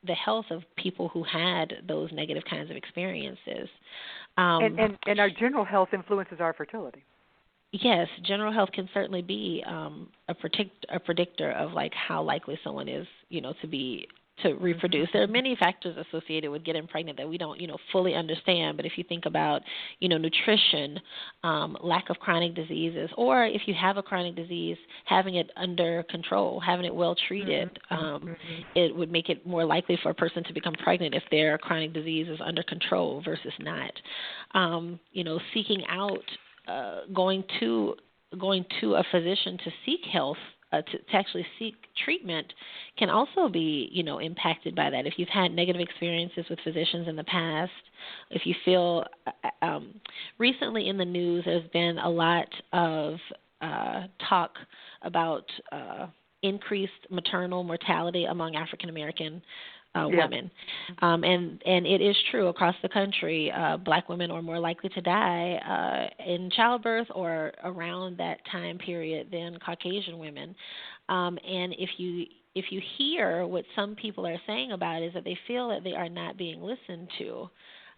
the health of people who had those negative kinds of experiences. And our general health influences our fertility. Yes, general health can certainly be a predictor of like how likely someone is, to reproduce. There are many factors associated with getting pregnant that we don't, fully understand. But if you think about, nutrition, lack of chronic diseases, or if you have a chronic disease, having it under control, having it well treated, it would make it more likely for a person to become pregnant if their chronic disease is under control versus not. Seeking out, going to a physician to seek health, to actually seek treatment can also be, impacted by that. If you've had negative experiences with physicians in the past, if you feel recently in the news, there's been a lot of talk about increased maternal mortality among African American women. And it is true across the country, black women are more likely to die in childbirth or around that time period than Caucasian women. And if you hear what some people are saying about it, is that they feel that they are not being listened to.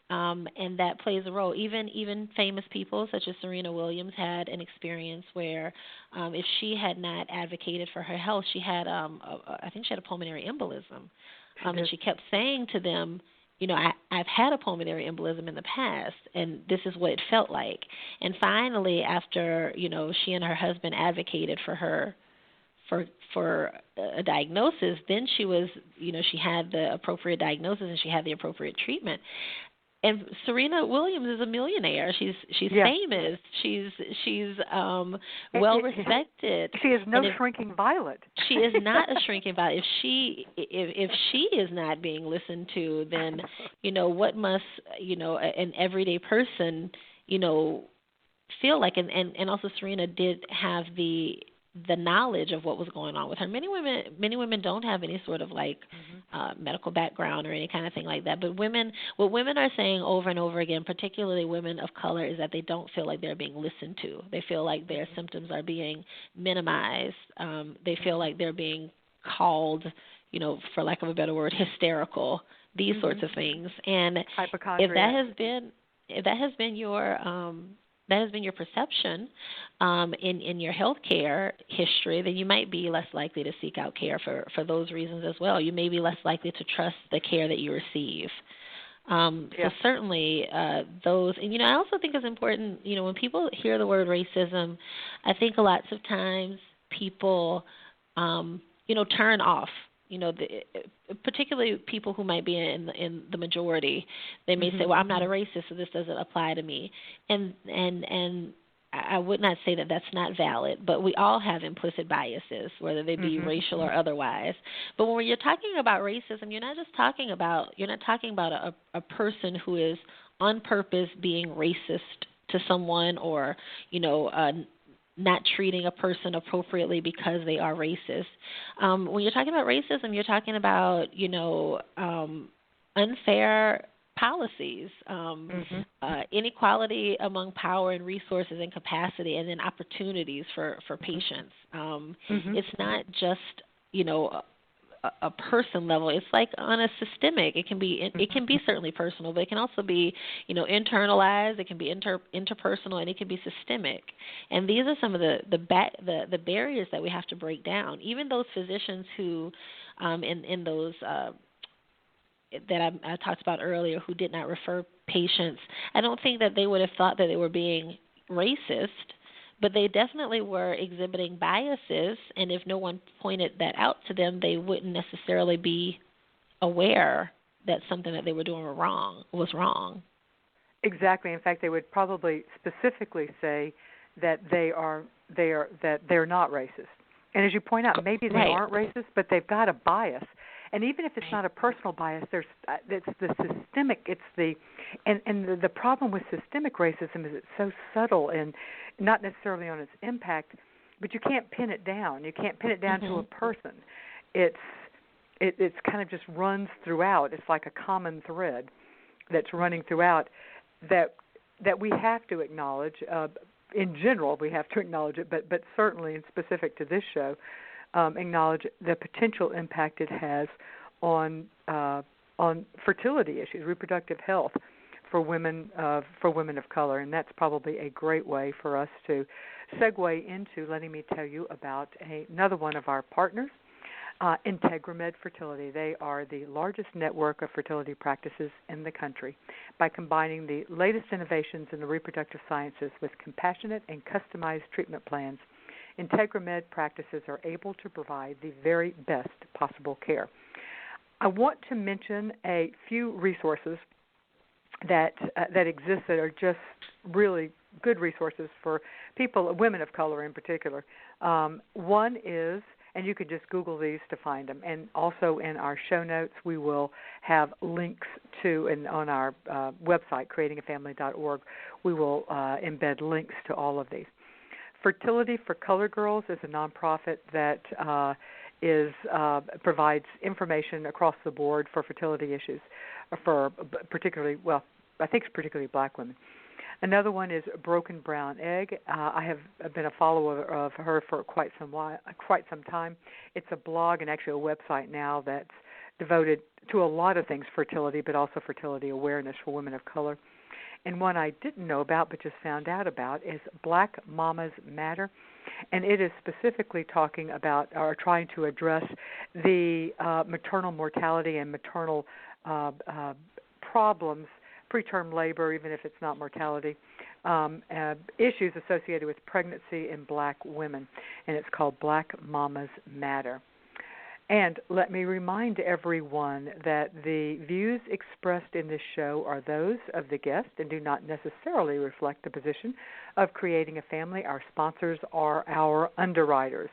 And that plays a role. Even famous people such as Serena Williams had an experience where if she had not advocated for her health, she had I think she had a pulmonary embolism. And she kept saying to them, I've had a pulmonary embolism in the past, and this is what it felt like. And finally, after, she and her husband advocated for her for a diagnosis, then she was, she had the appropriate diagnosis and she had the appropriate treatment. And Serena Williams is a millionaire. She's Yeah. famous. She's well respected. She is no shrinking violet. She is not a shrinking violet. If she is not being listened to, then what must an everyday person feel like? And also Serena did have the knowledge of what was going on with her. Many women don't have any sort of medical background or any kind of thing like that. But what women are saying over and over again, particularly women of color, is that they don't feel like they're being listened to. They feel like their symptoms are being minimized. They feel like they're being called, for lack of a better word, hysterical. These sorts of things. And if that has been your perception in your healthcare history, then you might be less likely to seek out care for those reasons as well. You may be less likely to trust the care that you receive. So certainly those, and I also think it's important, when people hear the word racism, I think lots of times people, turn off. Particularly people who might be in the majority, they may say, "Well, I'm not a racist, so this doesn't apply to me." And I would not say that that's not valid, but we all have implicit biases, whether they be racial or otherwise. But when you're talking about racism, you're not talking about a person who is on purpose being racist to someone, or not treating a person appropriately because they are racist. When you're talking about racism, you're talking about, unfair policies, inequality among power and resources and capacity, and then opportunities for patients. It's not just, a person level. It's like on a systemic. It can be certainly personal, but it can also be internalized. It can be interpersonal, and it can be systemic. And these are some of the barriers that we have to break down. Even those physicians who in those that I talked about earlier, who did not refer patients, I don't think that they would have thought that they were being racist, but they definitely were exhibiting biases, and if no one pointed that out to them, they wouldn't necessarily be aware that something that they were doing was wrong. Exactly. In fact, they would probably specifically say that they're not racist. And as you point out, maybe they aren't racist, but they've got a bias. And even if it's not a personal bias, it's the systemic. And the problem with systemic racism is it's so subtle and not necessarily on its impact, but you can't pin it down. You can't pin it down to a person. It's kind of just runs throughout. It's like a common thread that's running throughout that we have to acknowledge. In general, we have to acknowledge it, but certainly and specific to this show, acknowledge the potential impact it has on fertility issues, reproductive health for women of color, and that's probably a great way for us to segue into letting me tell you about another one of our partners, IntegraMed Fertility. They are the largest network of fertility practices in the country. By combining the latest innovations in the reproductive sciences with compassionate and customized treatment plans, IntegraMed practices are able to provide the very best possible care. I want to mention a few resources that exist that are just really good resources for people, women of color in particular. One is, and you could just Google these to find them, and also in our show notes we will have links to, and on our website, creatingafamily.org, we will embed links to all of these. Fertility for Color Girls is a nonprofit that provides information across the board for fertility issues, for particularly Black women. Another one is Broken Brown Egg. I have been a follower of her for quite some time. It's a blog and actually a website now that's devoted to a lot of things fertility, but also fertility awareness for women of color. And one I didn't know about but just found out about is Black Mamas Matter, and it is specifically talking about or trying to address the maternal mortality and maternal problems, preterm labor, even if it's not mortality, issues associated with pregnancy in Black women, and it's called Black Mamas Matter. And let me remind everyone that the views expressed in this show are those of the guest and do not necessarily reflect the position of Creating a Family, our sponsors, or our underwriters.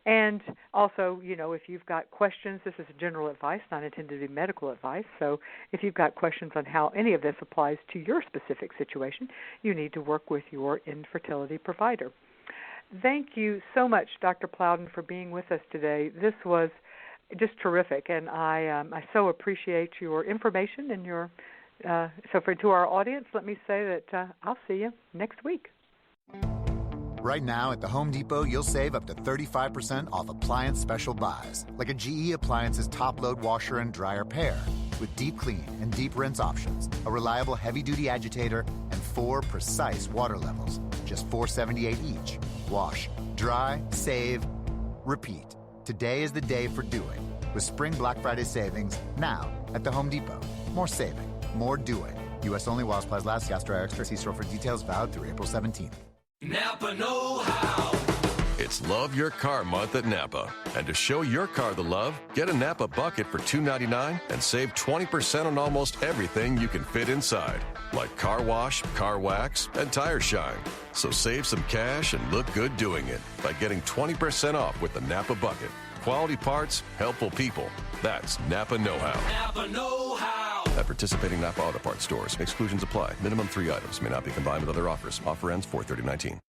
And also, if you've got questions, this is general advice, not intended to be medical advice. So if you've got questions on how any of this applies to your specific situation, you need to work with your infertility provider. Thank you so much, Dr. Plowden, for being with us today. This was just terrific, and I so appreciate your information and your. To our audience, let me say that I'll see you next week. Right now at the Home Depot, you'll save up to 35% off appliance special buys, like a GE Appliances top-load washer and dryer pair with deep clean and deep rinse options, a reliable heavy-duty agitator, and 4 precise water levels, just $4.78 each. Wash, dry, save, repeat. Today is the day for doing, with Spring Black Friday savings now at the Home Depot. More saving, more doing. U.S. only while supplies last. Gas dryer extra. See store for details. Valid through April 17th. Napa know-how. It's Love Your Car Month at Napa. And to show your car the love, get a Napa bucket for $2.99 and save 20% on almost everything you can fit inside, like car wash, car wax, and tire shine. So save some cash and look good doing it by getting 20% off with the Napa bucket. Quality parts, helpful people. That's Napa know-how. Napa know-how. At participating Napa Auto Parts stores, exclusions apply. Minimum 3 items may not be combined with other offers. Offer ends 4/30/19.